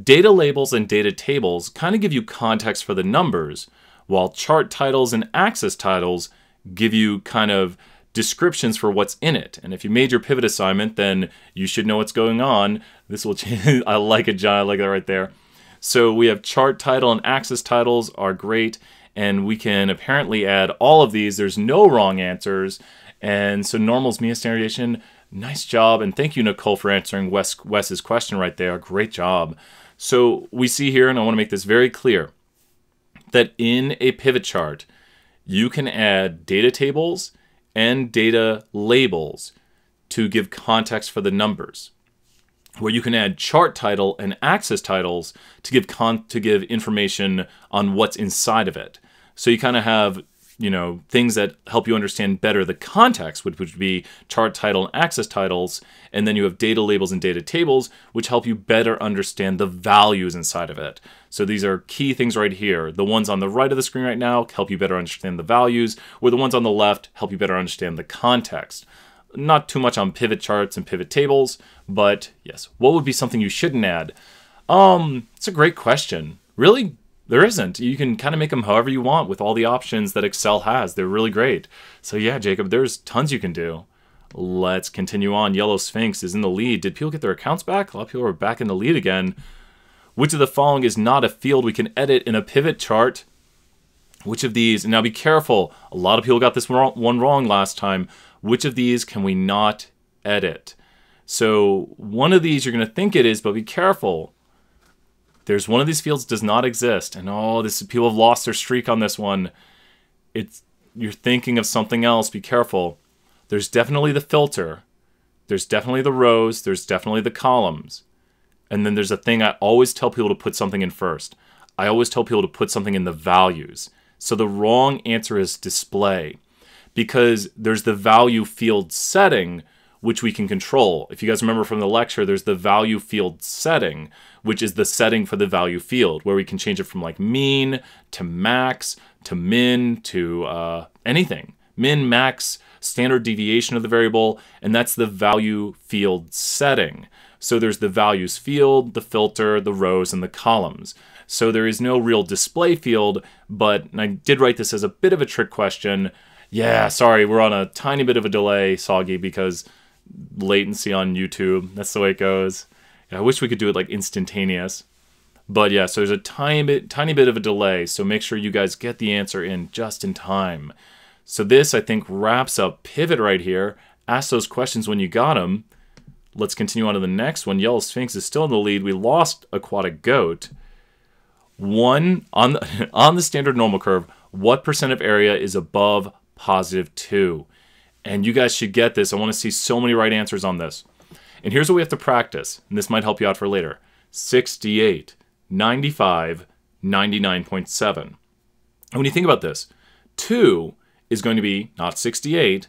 Data labels and data tables kind of give you context for the numbers, while chart titles and axis titles give you kind of descriptions for what's in it. And if you made your pivot assignment, then you should know what's going on. This will change. I like it, John. I like that right there. So we have chart title and axis titles are great. And we can apparently add all of these. There's no wrong answers. And so normals, mean standard deviation, nice job. And thank you, Nicole, for answering Wes's question right there. Great job. So we see here, and I want to make this very clear, that in a pivot chart, you can add data tables and data labels to give context for the numbers, where you can add chart title and axis titles to give information on what's inside of it. So you kind of have, you know, things that help you understand better the context, which would be chart title and axis titles, and then you have data labels and data tables, which help you better understand the values inside of it. So these are key things right here. The ones on the right of the screen right now help you better understand the values, where the ones on the left help you better understand the context. Not too much on pivot charts and pivot tables, but yes, what would be something you shouldn't add? It's a great question. Really? There isn't. You can kind of make them however you want with all the options that Excel has. They're really great. So yeah, Jacob, there's tons you can do. Let's continue on. Yellow Spinks is in the lead. Did people get their accounts back? A lot of people are back in the lead again. Which of the following is not a field we can edit in a pivot chart? Which of these, and now be careful, a lot of people got this one wrong last time. Which of these can we not edit? So one of these you're going to think it is, but be careful. There's one of these fields does not exist. And oh, people have lost their streak on this one. You're thinking of something else. Be careful. There's definitely the filter. There's definitely the rows. There's definitely the columns. And then there's a thing I always tell people to put something in first. I always tell people to put something in the values. So the wrong answer is display, because there's the value field setting, which we can control. If you guys remember from the lecture, there's the value field setting, which is the setting for the value field, where we can change it from like mean to max to min to anything. Min, max, standard deviation of the variable, and that's the value field setting. So there's the values field, the filter, the rows, and the columns. So there is no real display field, but and I did write this as a bit of a trick question. Yeah, sorry, we're on a tiny bit of a delay, Soggy, because latency on YouTube. That's the way it goes. I wish we could do it like instantaneous. But yeah, so there's a tiny bit of a delay, so make sure you guys get the answer in just in time. So this, I think, wraps up Pivot right here. Ask those questions when you got them. Let's continue on to the next one. Yellow Sphinx is still in the lead. We lost Aquatic Goat. On the standard normal curve, what percent of area is above +2? And you guys should get this. I want to see so many right answers on this. And here's what we have to practice, and this might help you out for later. 68, 95, 99.7. And when you think about this, 2 is going to be not 68,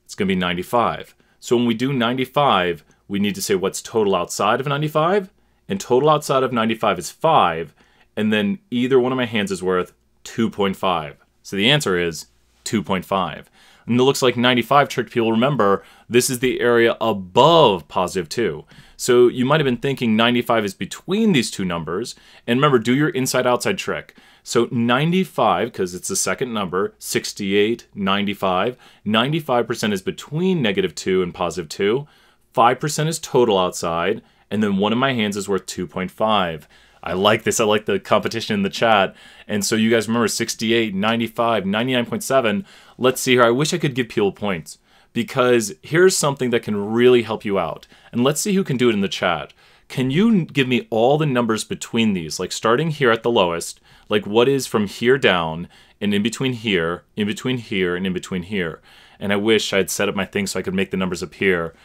it's going to be 95. So when we do 95, we need to say what's total outside of 95, and total outside of 95 is 5, and then either one of my hands is worth 2.5. So the answer is 2.5. And it looks like 95 tricked people. Remember, this is the area above +2. So you might have been thinking 95 is between these two numbers. And remember, do your inside-outside trick. So 95, because it's the second number, 68, 95. 95% is between -2 and +2. 5% is total outside. And then one of my hands is worth 2.5. I like this. I like the competition in the chat. And so you guys remember 68, 95, 99.7. Let's see here. I wish I could give people points because here's something that can really help you out. And let's see who can do it in the chat. Can you give me all the numbers between these? Like starting here at the lowest, like what is from here down and in between here, in between here, and in between here. And I wish I'd set up my thing so I could make the numbers appear.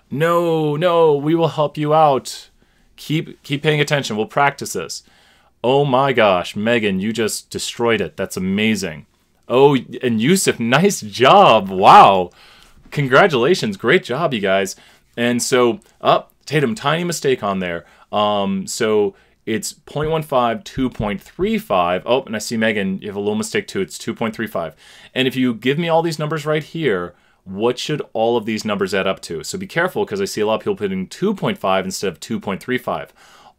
No, we will help you out. Keep paying attention. We'll practice this. Oh my gosh, Megan, you just destroyed it. That's amazing. Oh, and Yusuf, nice job. Wow. Congratulations. Great job, you guys. And so, Tatum, tiny mistake on there. So it's 0.15, 2.35. Oh, and I see Megan, you have a little mistake too. It's 2.35. And if you give me all these numbers right here, what should all of these numbers add up to? So be careful because I see a lot of people putting 2.5 instead of 2.35.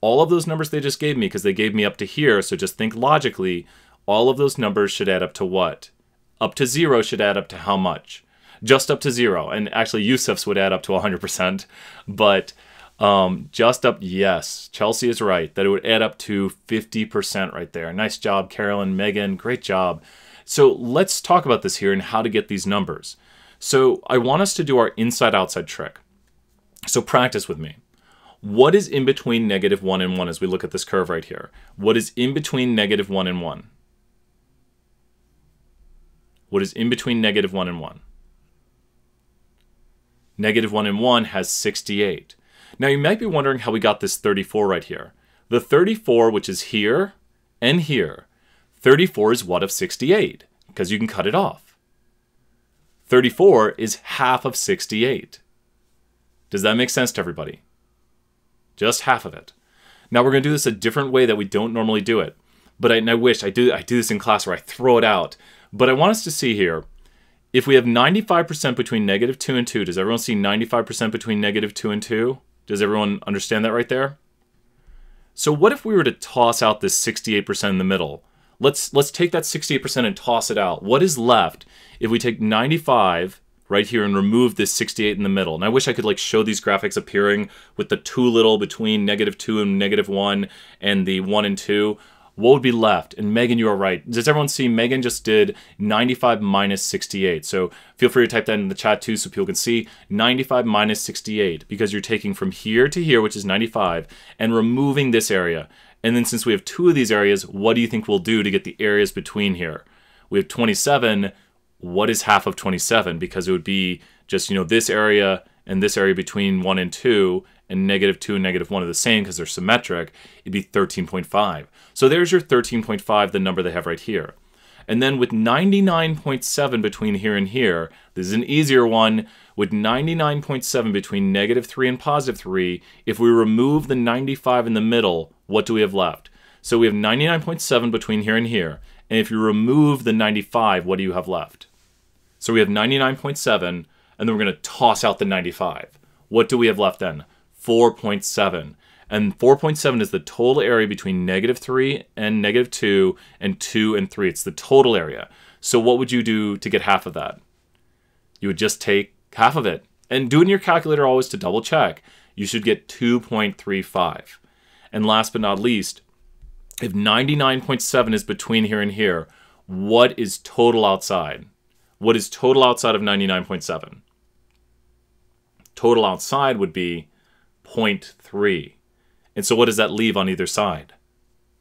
All of those numbers they just gave me, because they gave me up to here, so just think logically, all of those numbers should add up to what? Up to 0 should add up to how much? Just up to 0. And actually Yusuf's would add up to 100%. But just up, yes, Chelsea is right, that it would add up to 50% right there. Nice job, Carolyn, Megan, great job. So let's talk about this here and how to get these numbers. So I want us to do our inside-outside trick. So practice with me. What is in between -1 and 1 as we look at this curve right here? What is in between -1 and 1? What is in between -1 and 1? -1 and 1 has 68. Now you might be wondering how we got this 34 right here. The 34, which is here and here, 34 is what of 68? Because you can cut it off. 34 is half of 68. Does that make sense to everybody? Just half of it. Now we're going to do this a different way that we don't normally do it. But I wish I do this in class where I throw it out. But I want us to see here, if we have 95% between -2 and 2, does everyone see 95% between -2 and 2? Does everyone understand that right there? So what if we were to toss out this 68% in the middle? Let's take that 68% and toss it out. What is left if we take 95 right here and remove this 68 in the middle? And I wish I could like show these graphics appearing with the too little between -2 and -1 and the 1 and 2. What would be left? And Megan, you are right. Does everyone see Megan just did 95 minus 68? So feel free to type that in the chat too so people can see 95 minus 68 because you're taking from here to here, which is 95, and removing this area. And then since we have 2 of these areas, what do you think we'll do to get the areas between here? We have 27. What is half of 27? Because it would be just, this area and this area between 1 and 2, and -2 and -1 are the same because they're symmetric. It'd be 13.5. So there's your 13.5, the number they have right here. And then with 99.7 between here and here, this is an easier one. With 99.7 between -3 and +3, if we remove the 95 in the middle, what do we have left? So we have 99.7 between here and here. And if you remove the 95, what do you have left? So we have 99.7, and then we're going to toss out the 95. What do we have left then? 4.7. And 4.7 is the total area between -3 and -2 and 2 and 3. It's the total area. So what would you do to get half of that? You would just take half of it. And do it in your calculator always to double check. you should get 2.35. And last but not least, if 99.7 is between here and here, what is total outside? What is total outside of 99.7? Total outside would be 0.3. And so what does that leave on either side?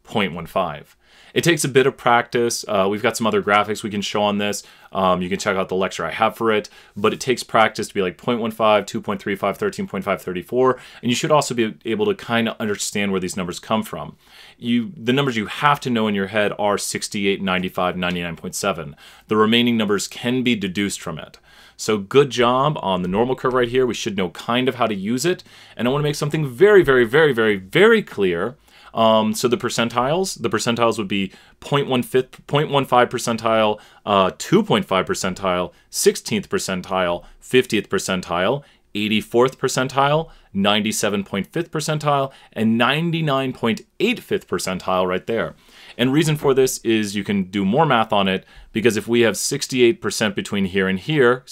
0.15. It takes a bit of practice. We've got some other graphics we can show on this. You can check out the lecture I have for it, but it takes practice to be like 0.15, 2.35, 13.5, 34, and you should also be able to kind of understand where these numbers come from. The numbers you have to know in your head are 68, 95, 99.7. The remaining numbers can be deduced from it. So good job on the normal curve right here. We should know kind of how to use it, and I want to make something very, very, very, very, very clear. So the percentiles would be 0.15 percentile, 2.5 percentile, 16th percentile, 50th percentile, 84th percentile, 97.5th percentile, and 99.85th percentile right there. And reason for this is you can do more math on it, because if we have 68% between here and here,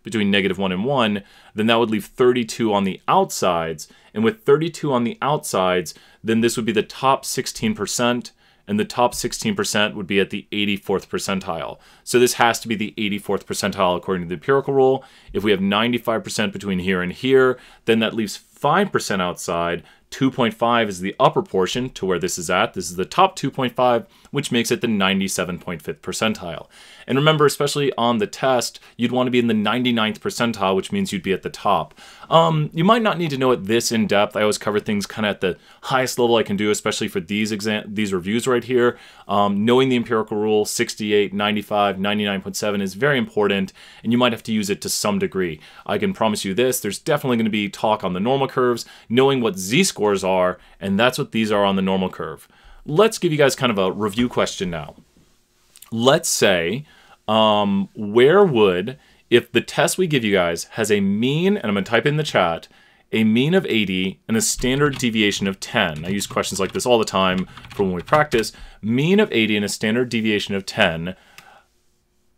between -1 and 1, then that would leave 32 on the outsides. And with 32 on the outsides, then this would be the top 16%, and the top 16% would be at the 84th percentile. So this has to be the 84th percentile according to the empirical rule. If we have 95% between here and here, then that leaves 5% outside. 2.5 is the upper portion to where this is at. This is the top 2.5, which makes it the 97.5th percentile. And remember, especially on the test, you'd want to be in the 99th percentile, which means you'd be at the top. You might not need to know it this in depth. I always cover things kind of at the highest level I can do, especially for these reviews right here. Knowing the empirical rule, 68, 95, 99.7 is very important, and you might have to use it to some degree. I can promise you this, there's definitely going to be talk on the normal curves, knowing what z-scores are, and that's what these are on the normal curve. Let's give you guys kind of a review question now. Let's say, where would, if the test we give you guys has a mean, and I'm going to type in the chat, a mean of 80 and a standard deviation of 10. I use questions like this all the time for when we practice. Mean of 80 and a standard deviation of 10.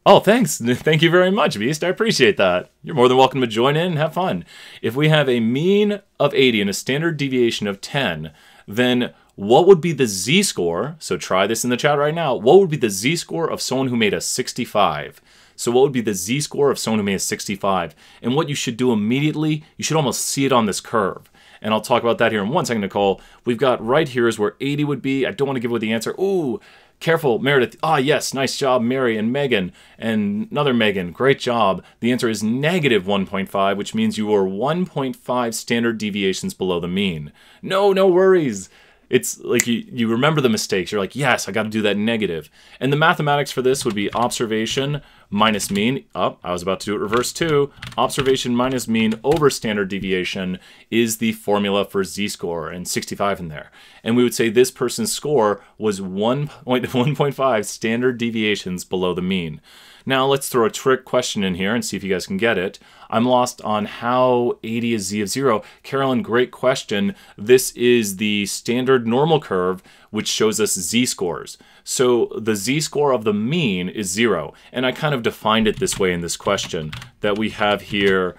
Oh, thanks. Thank you very much, Beast. I appreciate that. You're more than welcome to join in and have fun. If we have a mean of 80 and a standard deviation of 10, then what would be the z-score? So try this in the chat right now. What would be the z-score of someone who made a 65? So what would be the z-score of someone who made a 65? And what you should do immediately, you should almost see it on this curve. And I'll talk about that here in 1 second, Nicole. We've got right here is where 80 would be. I don't want to give away the answer. Ooh, careful, Meredith. Ah, yes, nice job, Mary and Megan. And another Megan, great job. The answer is -1.5, which means you are 1.5 standard deviations below the mean. No worries. It's like you remember the mistakes. You're like, yes, I got to do that negative. And the mathematics for this would be observation minus mean. Oh, I was about to do it reverse too. Observation minus mean over standard deviation is the formula for z-score, and 65 in there. And we would say this person's score was 1.5 standard deviations below the mean. Now let's throw a trick question in here and see if you guys can get it. I'm lost on how 80 is z of 0. Carolyn, great question. This is the standard normal curve, which shows us z-scores. So the z-score of the mean is 0. And I kind of defined it this way in this question that we have here.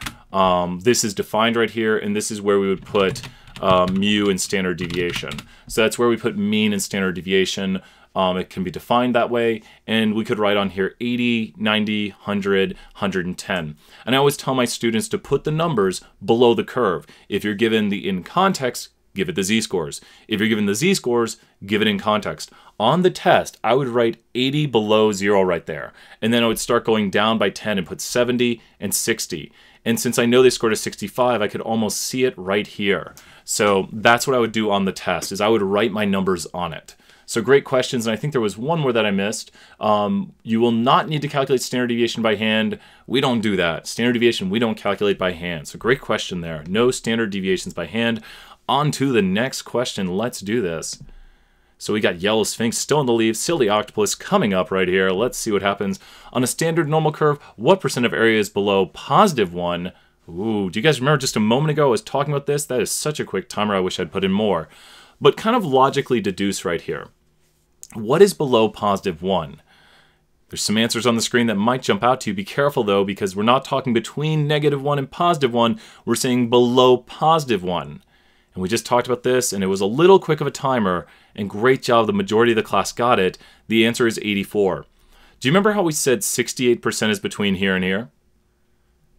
This is defined right here, and this is where we would put mu and standard deviation. So that's where we put mean and standard deviation. It can be defined that way, and we could write on here 80, 90, 100, 110. And I always tell my students to put the numbers below the curve. If you're given the in context, give it the z-scores. If you're given the z-scores, give it in context. On the test, I would write 80 below 0 right there, and then I would start going down by 10 and put 70 and 60. And since I know they scored a 65, I could almost see it right here. So that's what I would do on the test, is I would write my numbers on it. So great questions, and I think there was one more that I missed. You will not need to calculate standard deviation by hand. We don't do that. Standard deviation, we don't calculate by hand. So great question there. No standard deviations by hand. On to the next question. Let's do this. So we got yellow sphinx still in the leaves, silly octopus coming up right here. Let's see what happens. On a standard normal curve, what percent of area is below +1? Ooh, do you guys remember just a moment ago I was talking about this? That is such a quick timer. I wish I'd put in more. But kind of logically deduce right here. What is below +1? There's some answers on the screen that might jump out to you. Be careful though, because we're not talking between -1 and +1. We're saying below +1. And we just talked about this, and it was a little quick of a timer, and great job, the majority of the class got it. The answer is 84. Do you remember how we said 68% is between here and here?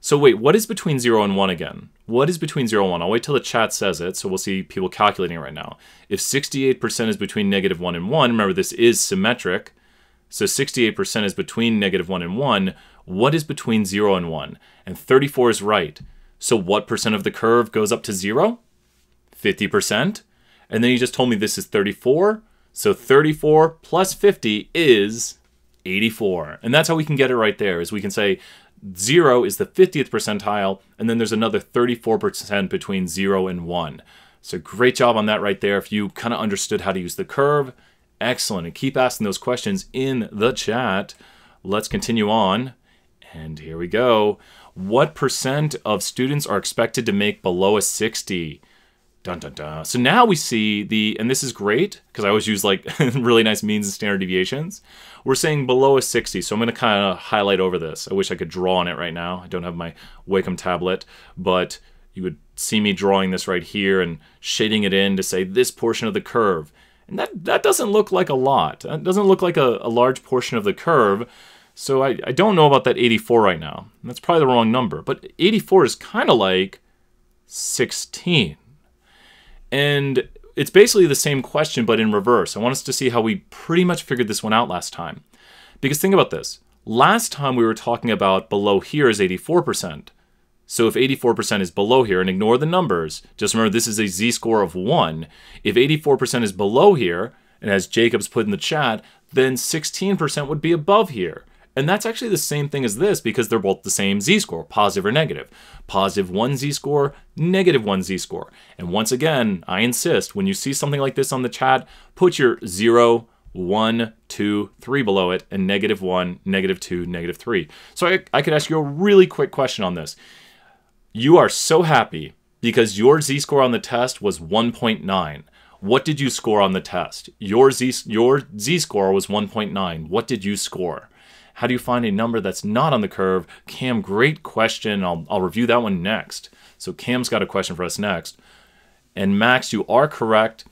So wait, what is between 0 and 1 again? What is between 0 and 1? I'll wait till the chat says it, so we'll see people calculating it right now. If 68% is between -1 and 1, remember this is symmetric, so 68% is between -1 and 1. What is between 0 and 1? And 34 is right. So what percent of the curve goes up to 0? 50%. And then you just told me this is 34. So 34 plus 50 is 84. And that's how we can get it right there, is we can say 0 is the 50th percentile, and then there's another 34% between 0 and 1. So great job on that right there. If you kind of understood how to use the curve, excellent. And keep asking those questions in the chat. Let's continue on. And here we go. What percent of students are expected to make below a 60? Dun, dun, dun. So now we see the, and this is great, because I always use like really nice means and standard deviations. We're saying below a 60, so I'm going to kind of highlight over this. I wish I could draw on it right now. I don't have my Wacom tablet, but you would see me drawing this right here and shading it in to say this portion of the curve. And that doesn't look like a lot. That doesn't look like a large portion of the curve. So I don't know about that 84 right now. That's probably the wrong number. But 84 is kind of like 16. And it's basically the same question, but in reverse. I want us to see how we pretty much figured this one out last time. Because think about this. Last time we were talking about below here is 84%. So if 84% is below here, and ignore the numbers, just remember this is a z-score of 1. If 84% is below here, and as Jacob's put in the chat, then 16% would be above here. And that's actually the same thing as this, because they're both the same z-score, positive or negative. Positive 1 z-score, negative 1 z-score. And once again, I insist, when you see something like this on the chat, put your 0, 1, 2, 3 below it, and -1, -2, -3. So I could ask you a really quick question on this. You are so happy because your z-score on the test was 1.9. What did you score on the test? Your z-score was 1.9. What did you score? How do you find a number that's not on the curve? Cam, great question. I'll review that one next. So Cam's got a question for us next. And Max, you are correct.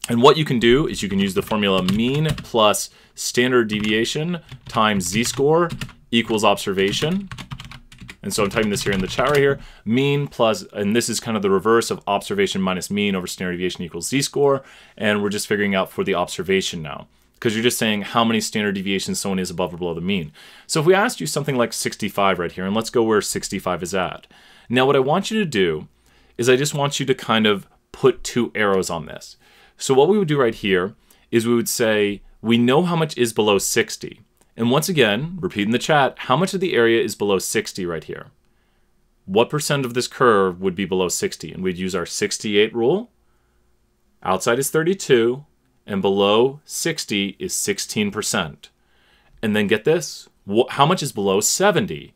And what you can do is you can use the formula mean plus standard deviation times z-score equals observation. And so I'm typing this here in the chat right here. Mean plus, and this is kind of the reverse of observation minus mean over standard deviation equals z-score. And we're just figuring out for the observation now, because you're just saying how many standard deviations someone is above or below the mean. So if we asked you something like 65 right here, and let's go where 65 is at. Now what I want you to do is I just want you to kind of put 2 arrows on this. So what we would do right here is we would say, we know how much is below 60. And once again, repeat in the chat, how much of the area is below 60 right here? What percent of this curve would be below 60? And we'd use our 68 rule. Outside is 32. And below 60 is 16%. And then get this, how much is below 70?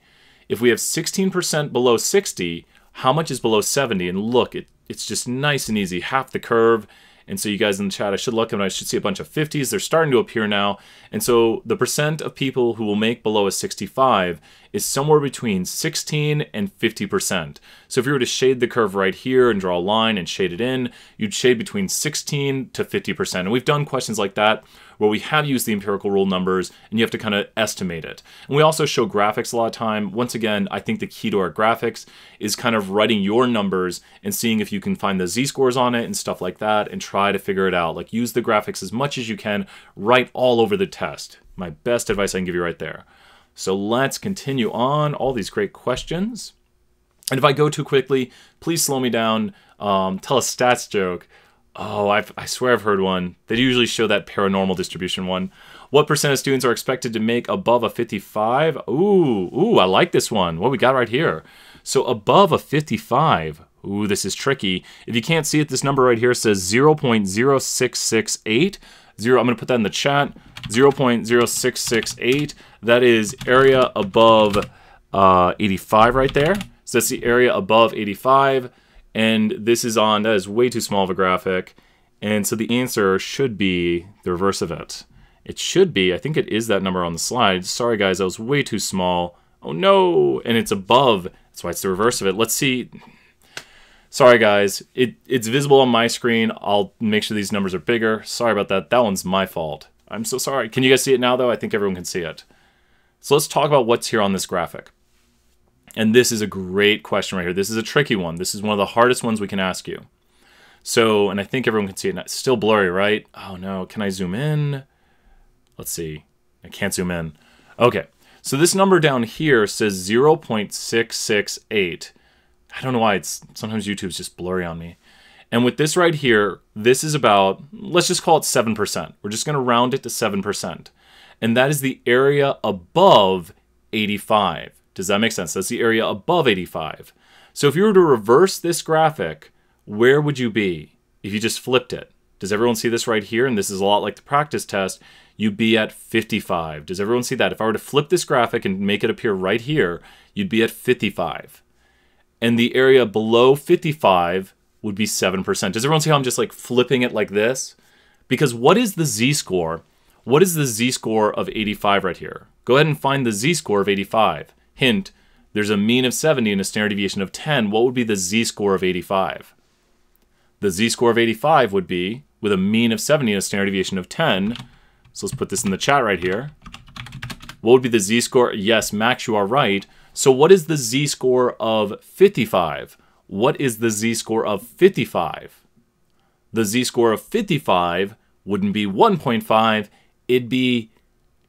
If we have 16% below 60, how much is below 70? And look, it's just nice and easy, half the curve. And so you guys in the chat, I should look and I should see a bunch of 50s. They're starting to appear now. And so the percent of people who will make below a 65 is somewhere between 16 and 50%. So if you were to shade the curve right here and draw a line and shade it in, you'd shade between 16 to 50%. And we've done questions like that where we have used the empirical rule numbers and you have to kind of estimate it. And we also show graphics a lot of time. Once again, I think the key to our graphics is kind of writing your numbers and seeing if you can find the z-scores on it and stuff like that and try to figure it out. Like, use the graphics as much as you can, right all over the test. My best advice I can give you right there. So let's continue on. All these great questions. And if I go too quickly, please slow me down. Tell a stats joke. Oh, I swear I've heard one. They usually show that paranormal distribution one. What percent of students are expected to make above a 55? Ooh, I like this one. What we got right here. So above a 55. Ooh, this is tricky. If you can't see it, this number right here says 0.0668. I'm going to put that in the chat. 0.0668. That is area above 85 right there. So that's the area above 85. And this is that is way too small of a graphic. And so the answer should be the reverse of it. It should be. I think it is that number on the slide. Sorry, guys, that was way too small. Oh, no. And it's above. That's why it's the reverse of it. Let's see. Sorry, guys. It's visible on my screen. I'll make sure these numbers are bigger. Sorry about that. That one's my fault. I'm so sorry. Can you guys see it now, though? I think everyone can see it. So let's talk about what's here on this graphic. And this is a great question right here. This is a tricky one. This is one of the hardest ones we can ask you. So, and I think everyone can see it now. It's still blurry, right? Oh, no. Can I zoom in? Let's see. I can't zoom in. Okay. So this number down here says 0.668. I don't know why sometimes YouTube's just blurry on me. And with this right here, this is about, let's just call it 7%. We're just going to round it to 7%. And that is the area above 85. Does that make sense? That's the area above 85. So if you were to reverse this graphic, where would you be if you just flipped it? Does everyone see this right here? And this is a lot like the practice test. You'd be at 55. Does everyone see that? If I were to flip this graphic and make it appear right here, you'd be at 55. And the area below 55 would be 7%. Does everyone see how I'm just like flipping it like this? Because what is the z-score? What is the z-score of 85 right here? Go ahead and find the z-score of 85. Hint, there's a mean of 70 and a standard deviation of 10. What would be the z-score of 85? The z-score of 85 would be, with a mean of 70 and a standard deviation of 10, so let's put this in the chat right here. What would be the z-score? Yes, Max, you are right. So what is the z-score of 55? What is the z-score of 55? The z-score of 55 wouldn't be 1.5, it'd be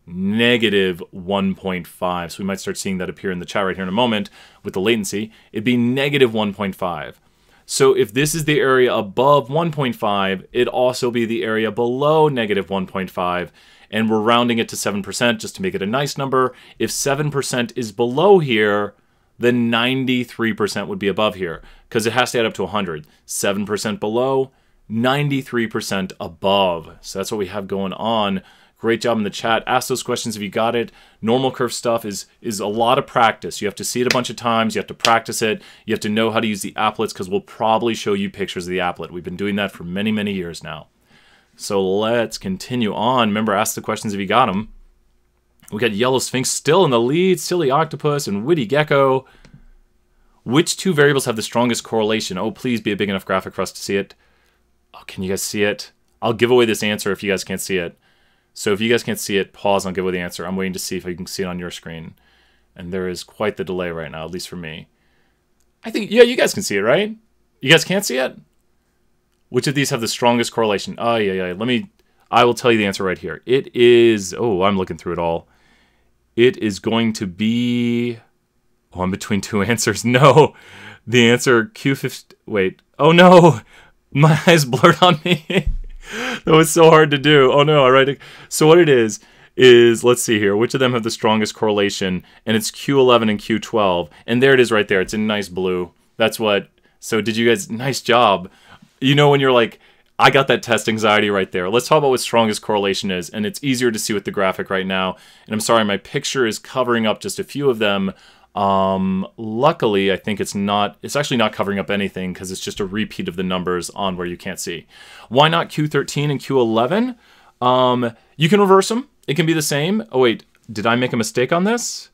negative 1.5. So we might start seeing that appear in the chat right here in a moment with the latency. It'd be negative 1.5. So if this is the area above 1.5, it'd also be the area below negative 1.5. And we're rounding it to 7% just to make it a nice number. If 7% is below here, then 93% would be above here because it has to add up to 100. 7% below, 93% above. So that's what we have going on. Great job in the chat. Ask those questions if you got it. Normal curve stuff is a lot of practice. You have to see it a bunch of times. You have to practice it. You have to know how to use the applets because we'll probably show you pictures of the applet. We've been doing that for many, many years now. So let's continue on. Remember, ask the questions if you got them. We got Yellow Sphinx still in the lead. Silly Octopus and Witty Gecko. Which two variables have the strongest correlation? Oh, please be a big enough graphic for us to see it. Oh, can you guys see it? I'll give away this answer if you guys can't see it. So if you guys can't see it, pause and I'll give away the answer. I'm waiting to see if you can see it on your screen. And there is quite the delay right now, at least for me. I think, yeah, you guys can see it, right? You guys can't see it? Which of these have the strongest correlation? Oh, yeah. I will tell you the answer right here. It is, oh, I'm looking through it all. It is going to be, oh, I'm between two answers. No, the answer Q50, wait. Oh, no, my eyes blurred on me. That was so hard to do. Oh, no, all right. So what it is, let's see here. Which of them have the strongest correlation? And it's Q11 and Q12. And there it is right there. It's in nice blue. That's what, so did you guys, nice job. You know when you're like, I got that test anxiety right there. Let's talk about what strongest correlation is. And it's easier to see with the graphic right now. And I'm sorry, my picture is covering up just a few of them. Luckily, I think it's actually not covering up anything because it's just a repeat of the numbers on where you can't see. Why not Q13 and Q11? You can reverse them. It can be the same. Oh, wait, did I make a mistake on this?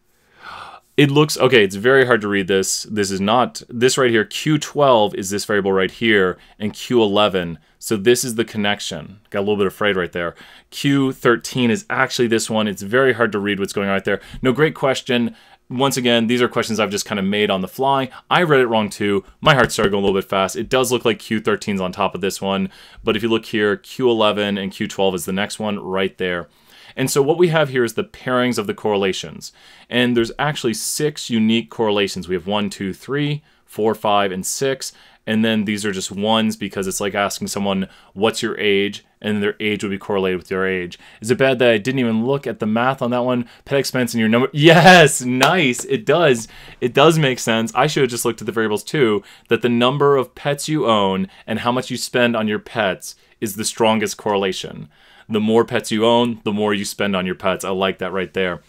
It looks, okay, it's very hard to read this. This is not, this right here, Q12 is this variable right here, and Q11, so this is the connection. Got a little bit afraid right there. Q13 is actually this one. It's very hard to read what's going on right there. No, great question. Once again, these are questions I've just kind of made on the fly. I read it wrong too. My heart started going a little bit fast. It does look like Q13's on top of this one, but if you look here, Q11 and Q12 is the next one right there. And so what we have here is the pairings of the correlations. And there's actually 6 unique correlations. We have 1, 2, 3, 4, 5, and 6. And then these are just ones because it's like asking someone, what's your age? And their age would be correlated with your age. Is it bad that I didn't even look at the math on that one? Pet expense and your number. Yes, nice. It does. It does make sense. I should have just looked at the variables too, that the number of pets you own and how much you spend on your pets is the strongest correlation. The more pets you own, the more you spend on your pets. I like that right there.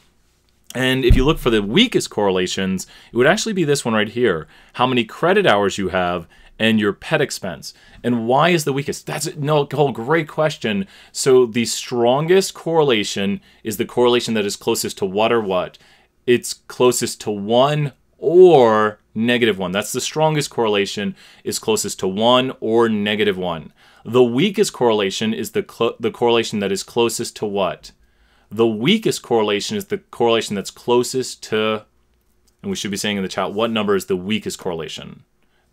And if you look for the weakest correlations, it would actually be this one right here. How many credit hours you have and your pet expense. And why is the weakest? That's a whole great question. So the strongest correlation is the correlation that is closest to what or what? It's closest to 1 or -1. That's the strongest correlation, is closest to 1 or -1. The weakest correlation is the correlation that is closest to what? The weakest correlation is the correlation that's closest to, and we should be saying in the chat, what number is the weakest correlation?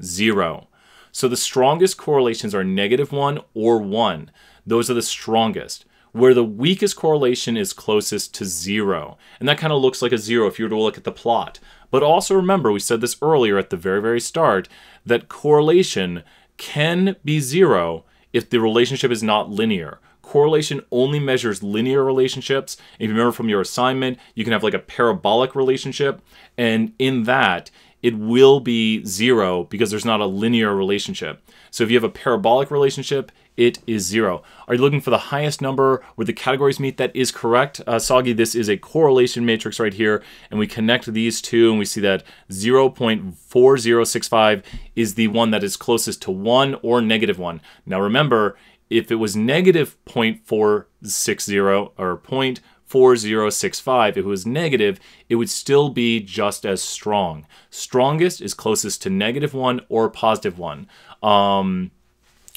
0. So the strongest correlations are -1 or 1. Those are the strongest. Where the weakest correlation is closest to 0. And that kind of looks like a 0 if you were to look at the plot. But also remember, we said this earlier at the very, very start, that correlation can be 0 if the relationship is not linear. Correlation only measures linear relationships. If you remember from your assignment, you can have like a parabolic relationship, and in that, it will be 0 because there's not a linear relationship. So if you have a parabolic relationship, it is 0. Are you looking for the highest number where the categories meet? That is correct. Soggy, this is a correlation matrix right here, and we connect these two, and we see that 0.4065 is the one that is closest to 1 or -1. Now remember, if it was -0.460 or 0.4065, if it was negative, it would still be just as strong. Strongest is closest to -1 or +1.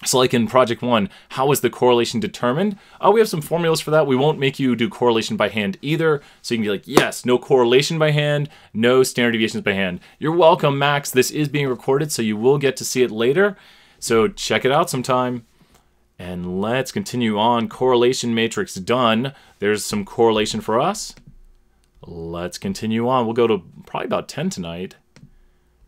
So like in Project 1, how is the correlation determined? We have some formulas for that. We won't make you do correlation by hand either. So you can be like, yes, no correlation by hand, no standard deviations by hand. You're welcome, Max. This is being recorded, so you will get to see it later. So check it out sometime. And let's continue on. Correlation matrix done. There's some correlation for us. Let's continue on. We'll go to probably about 10 tonight.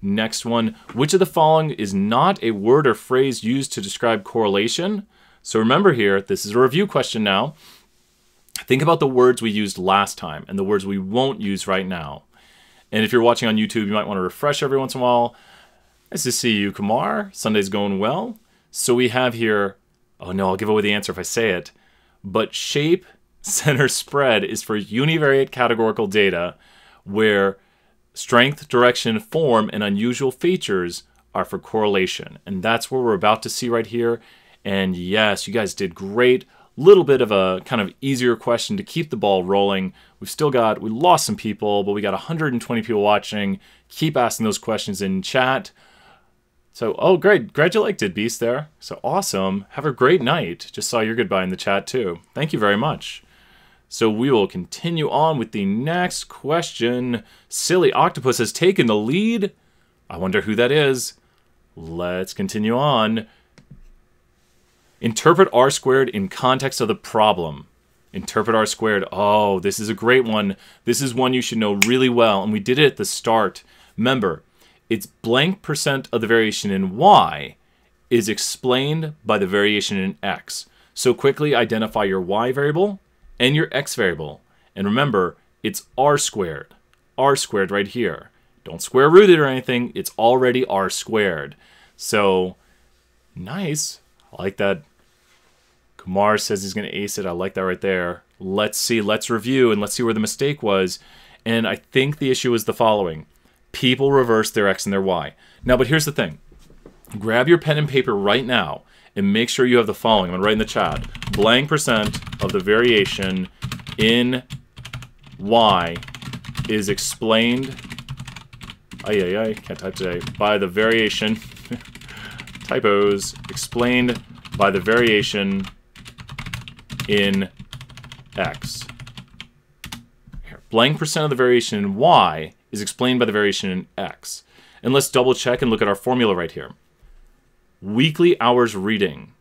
Next one, which of the following is not a word or phrase used to describe correlation? So remember here, this is a review question now. Think about the words we used last time and the words we won't use right now. And if you're watching on YouTube, you might want to refresh every once in a while. Nice to see you, Kumar. Sunday's going well. So we have here, oh no, I'll give away the answer if I say it. But shape, center, spread is for univariate categorical data, where strength, direction, form, and unusual features are for correlation. And that's what we're about to see right here. And yes, you guys did great. Little bit of a kind of easier question to keep the ball rolling. We lost some people, but we got 120 people watching. Keep asking those questions in chat. So, oh, great. Glad you liked it, Beast, there. So awesome. Have a great night. Just saw your goodbye in the chat, too. Thank you very much. So we will continue on with the next question. Silly Octopus has taken the lead. I wonder who that is. Let's continue on. Interpret R squared in context of the problem. Interpret R squared. Oh, this is a great one. This is one you should know really well, and we did it at the start. Remember, it's blank % of the variation in Y is explained by the variation in X. So quickly identify your Y variable and your X variable. And remember, it's R squared. R squared right here. Don't square root it or anything. It's already R squared. So, nice. I like that. Kumar says he's going to ace it. I like that right there. Let's see. Let's review and let's see where the mistake was. And I think the issue is the following. People reverse their X and their Y. Now, but here's the thing. Grab your pen and paper right now and make sure you have the following. I'm going to write in the chat. Blank % of the variation in Y is explained, can't type today, by the variation, typos, explained by the variation in X. Here, blank % of the variation in Y is explained by the variation in X. And let's double check and look at our formula right here. Weekly hours reading.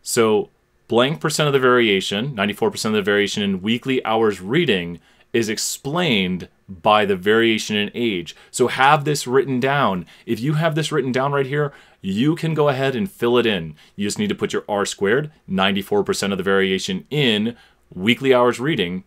So blank % of the variation, 94% of the variation in weekly hours reading is explained by the variation in age. So have this written down. If you have this written down right here, you can go ahead and fill it in. You just need to put your R squared, 94% of the variation in weekly hours reading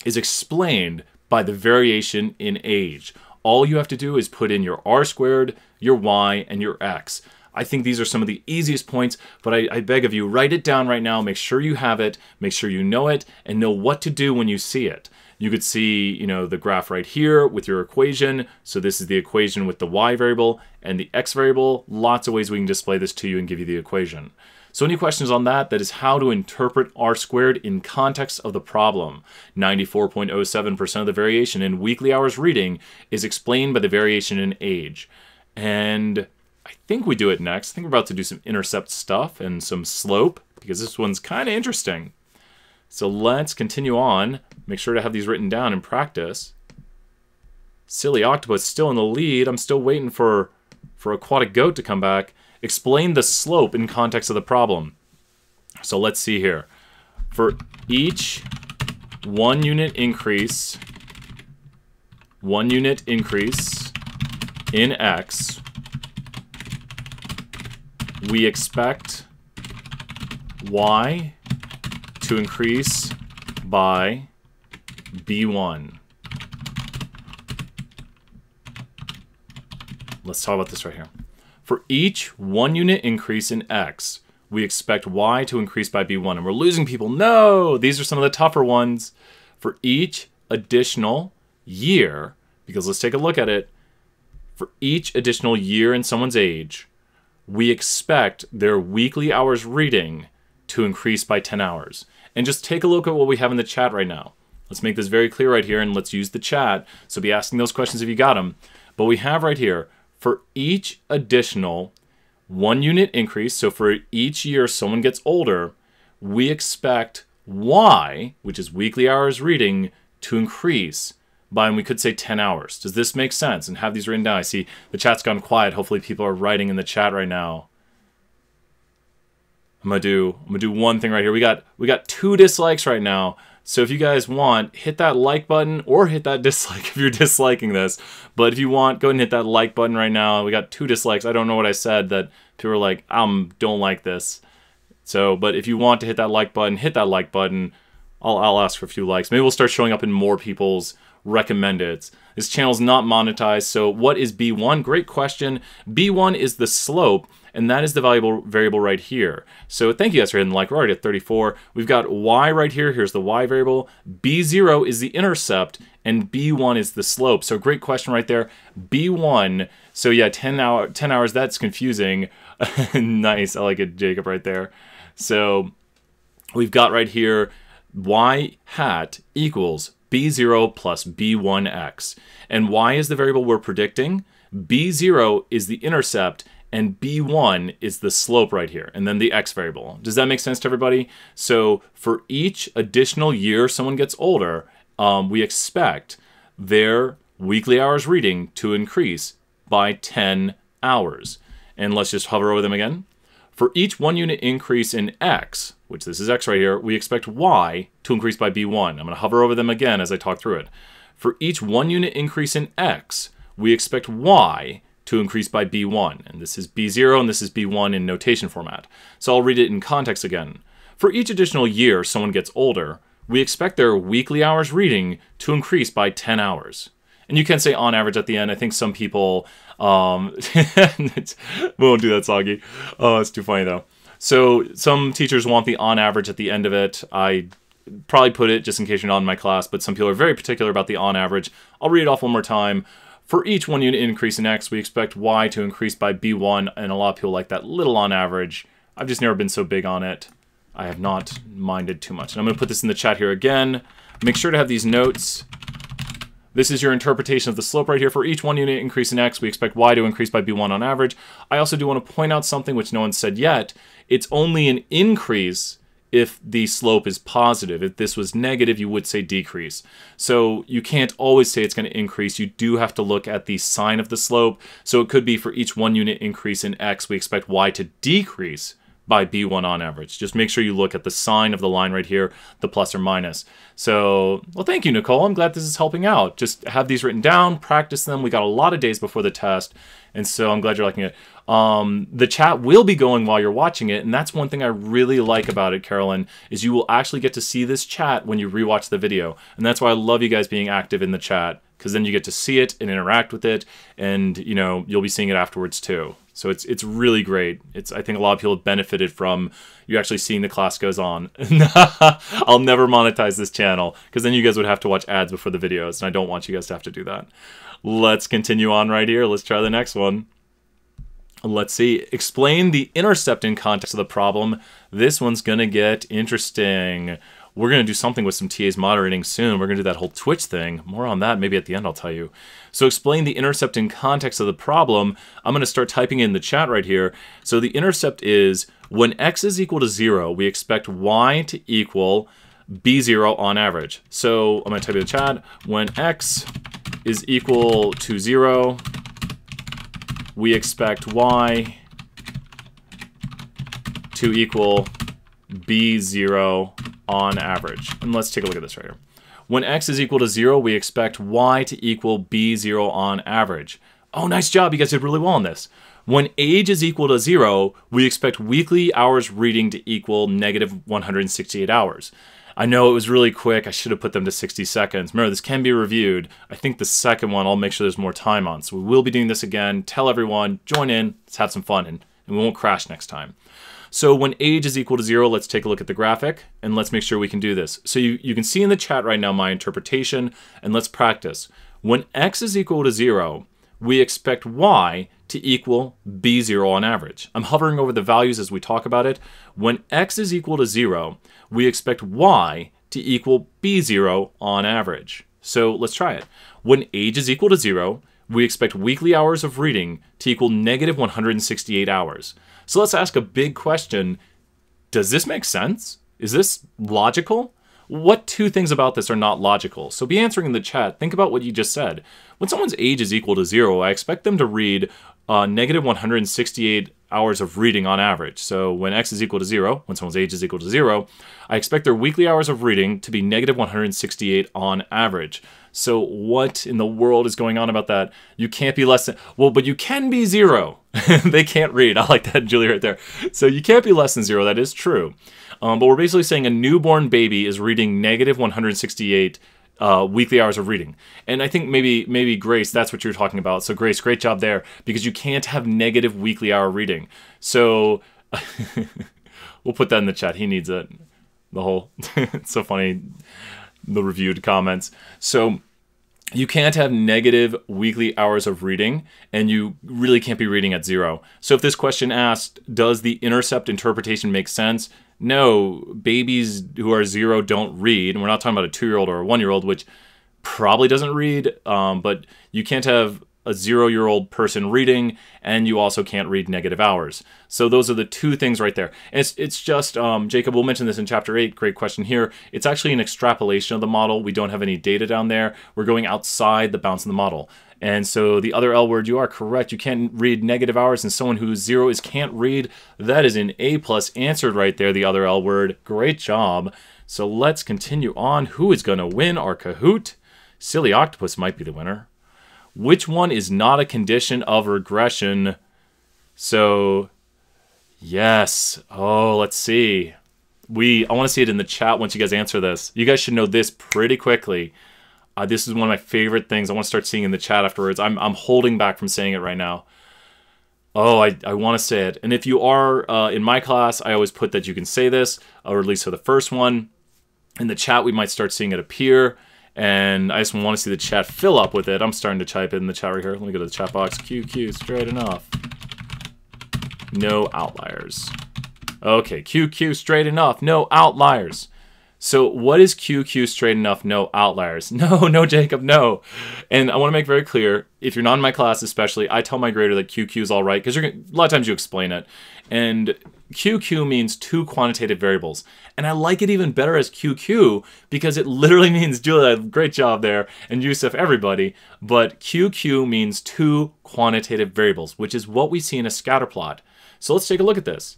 is explained by the variation in age. All you have to do is put in your R squared, your Y, and your X. I think these are some of the easiest points, but I beg of you, write it down right now. Make sure you have it, make sure you know it, and know what to do when you see it. You could see, you know, the graph right here with your equation. So this is the equation with the y variable and the x variable. Lots of ways we can display this to you and give you the equation. So any questions on that? That is how to interpret r squared in context of the problem. 94.07% of the variation in weekly hours reading is explained by the variation in age. And I think we do it next. I think we're about to do some intercept stuff and some slope, because this one's kind of interesting. So let's continue on. Make sure to have these written down in practice. Silly octopus still in the lead. I'm still waiting for Aquatic Goat to come back. Explain the slope in context of the problem. So let's see here. For each 1 unit increase in x, we expect y to increase by b1. Let's talk about this right here. For each 1 unit increase in x, we expect y to increase by b1. And we're losing people. No! These are some of the tougher ones. For each additional year, because let's take a look at it. For each additional year in someone's age, we expect their weekly hours reading to increase by 10 hours. And just take a look at what we have in the chat right now. Let's make this very clear right here, and let's use the chat. So be asking those questions if you got them. But we have right here, for each additional 1 unit increase, so for each year someone gets older, we expect y, which is weekly hours reading, to increase by, and we could say 10 hours. Does this make sense? And have these written down. I see the chat's gone quiet. Hopefully people are writing in the chat right now. I'm gonna do one thing right here. We got 2 dislikes right now. So if you guys want, hit that like button or hit that dislike if you're disliking this. But if you want, go ahead and hit that like button right now. We got 2 dislikes. I don't know what I said that people are like, don't like this. So, but if you want to hit that like button, hit that like button. I'll ask for a few likes. Maybe we'll start showing up in more people's recommended. This channel's not monetized. So what is B1? Great question. B1 is the slope, and that is the variable right here. So thank you guys for hitting the like. We're already at 34. We've got y right here. Here's the y variable. B0 is the intercept, and B1 is the slope. So great question right there. B1. So yeah, 10 hours. That's confusing. Nice. I like it, Jacob, right there. So we've got right here y hat equals B0 plus B1x. And y is the variable we're predicting. B0 is the intercept, and B1 is the slope right here, and then the x variable. Does that make sense to everybody? So for each additional year someone gets older, we expect their weekly hours reading to increase by 10 hours. And let's just hover over them again. For each 1 unit increase in x, which this is x right here, we expect y to increase by b1. I'm going to hover over them again as I talk through it. For each 1 unit increase in x, we expect y to increase by b1. And this is b0 and this is b1 in notation format. So I'll read it in context again. For each additional year someone gets older, we expect their weekly hours reading to increase by 10 hours. And you can say on average at the end. I think some people won't do that, Soggy. Oh, it's too funny though. So some teachers want the on average at the end of it. I probably put it just in case you're not in my class, but some people are very particular about the on average. I'll read it off one more time. For each 1 unit increase in x, we expect y to increase by b1, and a lot of people like that little on average. I've just never been so big on it. I have not minded too much. And I'm going to put this in the chat here again. Make sure to have these notes. This is your interpretation of the slope right here. For each 1 unit increase in x, we expect y to increase by b1 on average. I also do want to point out something which no one said yet. It's only an increase if the slope is positive. If this was negative, you would say decrease. So you can't always say it's going to increase. You do have to look at the sign of the slope. So it could be for each 1 unit increase in x, we expect y to decrease by b1 on average. Just make sure you look at the sign of the line right here, the plus or minus. So, well, thank you, Nicole. I'm glad this is helping out. Just have these written down, practice them. We got a lot of days before the test, and so I'm glad you're liking it. The chat will be going while you're watching it, and that's one thing I really like about it, Carolyn, is you will actually get to see this chat when you rewatch the video. And that's why I love you guys being active in the chat, because then you get to see it and interact with it, and you know, you'll be seeing it afterwards too. So it's really great. I think a lot of people have benefited from you actually seeing the class goes on. I'll never monetize this channel because then you guys would have to watch ads before the videos, and I don't want you guys to have to do that. Let's continue on right here. Let's try the next one. Let's see. Explain the intercept in context of the problem. This one's going to get interesting. We're going to do something with some TAs moderating soon. We're going to do that whole Twitch thing. More on that maybe at the end, I'll tell you. So explain the intercept in context of the problem. I'm going to start typing in the chat right here. So the intercept is when x is equal to 0, we expect y to equal b0 on average. So I'm going to type in the chat. When x is equal to 0, we expect y to equal b0 on average. And let's take a look at this right here. When x is equal to 0, we expect y to equal b0 on average. Oh, nice job. You guys did really well on this. When age is equal to 0, we expect weekly hours reading to equal negative 168 hours. I know it was really quick. I should have put them to 60 seconds. Remember, this can be reviewed. I think the second one, I'll make sure there's more time on. So we will be doing this again. Tell everyone, join in, let's have some fun, and we won't crash next time. So when age is equal to 0, let's take a look at the graphic, and let's make sure we can do this. So you can see in the chat right now my interpretation, and let's practice. When x is equal to 0, we expect y to equal b0 on average. I'm hovering over the values as we talk about it. When x is equal to 0, we expect y to equal b0 on average. So let's try it. When age is equal to 0, we expect weekly hours of reading to equal negative 168 hours. So let's ask a big question. Does this make sense? Is this logical? What two things about this are not logical? So be answering in the chat. Think about what you just said. When someone's age is equal to 0, I expect them to read negative 168 hours of reading on average. So when x is equal to 0, when someone's age is equal to 0, I expect their weekly hours of reading to be negative 168 on average. So what in the world is going on about that? You can't be less than, well, but you can be 0. They can't read. I like that, Julie, right there. So you can't be less than 0. That is true. But we're basically saying a newborn baby is reading negative 168 weekly hours of reading. And I think maybe Grace, that's what you're talking about. So Grace, great job there, because you can't have negative weekly hour reading. So we'll put that in the chat. He needs it. The whole, it's so funny, the reviewed comments. So you can't have negative weekly hours of reading, and you really can't be reading at 0. So if this question asked, does the intercept interpretation make sense? No, babies who are 0 don't read. And we're not talking about a 2-year-old or a 1-year-old, which probably doesn't read, but you can't have a 0-year-old person reading, and you also can't read negative hours. So those are the two things right there. And it's just, Jacob, we'll mention this in chapter 8, great question here. It's actually an extrapolation of the model. We don't have any data down there. We're going outside the bounds of the model. And so the other L word, you are correct. You can't read negative hours, and someone who's 0 can't read. That is an A+ answered right there, the other L word. Great job. So let's continue on. Who is going to win our Kahoot? Silly Octopus might be the winner. Which one is not a condition of regression? So, yes. Oh, let's see. I want to see it in the chat once you guys answer this. You guys should know this pretty quickly. This is one of my favorite things I want to start seeing in the chat afterwards. I'm holding back from saying it right now. Oh, I want to say it. And if you are in my class, I always put that you can say this, or at least for the first one. In the chat, we might start seeing it appear. And I just want to see the chat fill up with it. I'm starting to type it in the chat right here. Let me go to the chat box. QQ, straight enough. No outliers. Okay, QQ, straight enough. No outliers. So what is QQ straight enough, no outliers? No, Jacob, no. And I want to make very clear, if you're not in my class especially, I tell my grader that QQ is all right, because a lot of times you explain it. And QQ means 2 quantitative variables. And I like it even better as QQ, because it literally means, Julia, great job there, and Yusuf, everybody, but QQ means 2 quantitative variables, which is what we see in a scatter plot. So let's take a look at this.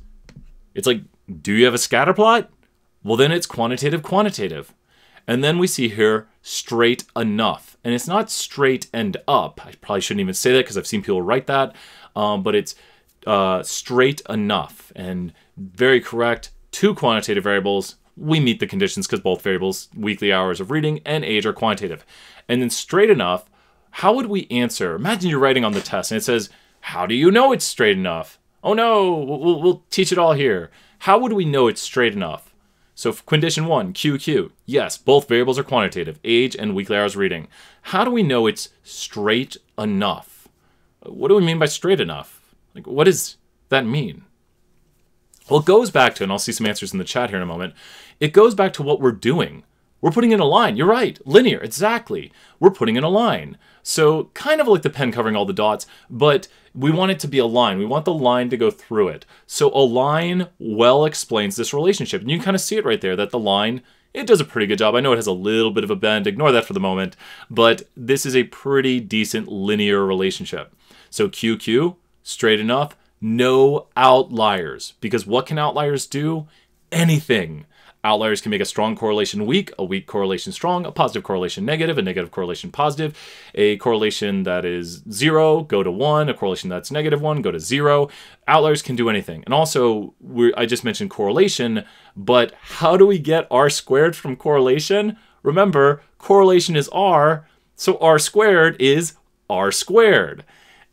It's like, do you have a scatter plot? Well, then it's quantitative. And then we see here straight enough. And it's not straight and up. I probably shouldn't even say that because I've seen people write that. But it's straight enough. And very correct. 2 quantitative variables. We meet the conditions because both variables, weekly hours of reading and age, are quantitative. And then straight enough, How would we answer? Imagine you're writing on the test and it says, how do you know it's straight enough? Oh no, we'll teach it all here. How would we know it's straight enough? So for condition 1, QQ. Yes, both variables are quantitative, age and weekly hours reading. How do we know it's straight enough? What do we mean by straight enough? Like, what does that mean? Well, it goes back to, and I'll see some answers in the chat here in a moment, it goes back to what we're doing. We're putting in a line. You're right. Linear. Exactly. We're putting in a line. So kind of like the pen covering all the dots, but we want it to be a line. We want the line to go through it. So a line well explains this relationship. And you can kind of see it right there, that the line, it does a pretty good job. I know it has a little bit of a bend. Ignore that for the moment. But this is a pretty decent linear relationship. So QQ, straight enough, no outliers. Because what can outliers do? Anything. Outliers can make a strong correlation weak, a weak correlation strong, a positive correlation negative, a negative correlation positive, a correlation that is 0, go to 1, a correlation that's -1, go to 0. Outliers can do anything. And also, I just mentioned correlation, but how do we get r squared from correlation? Remember, correlation is r, so r squared is r squared.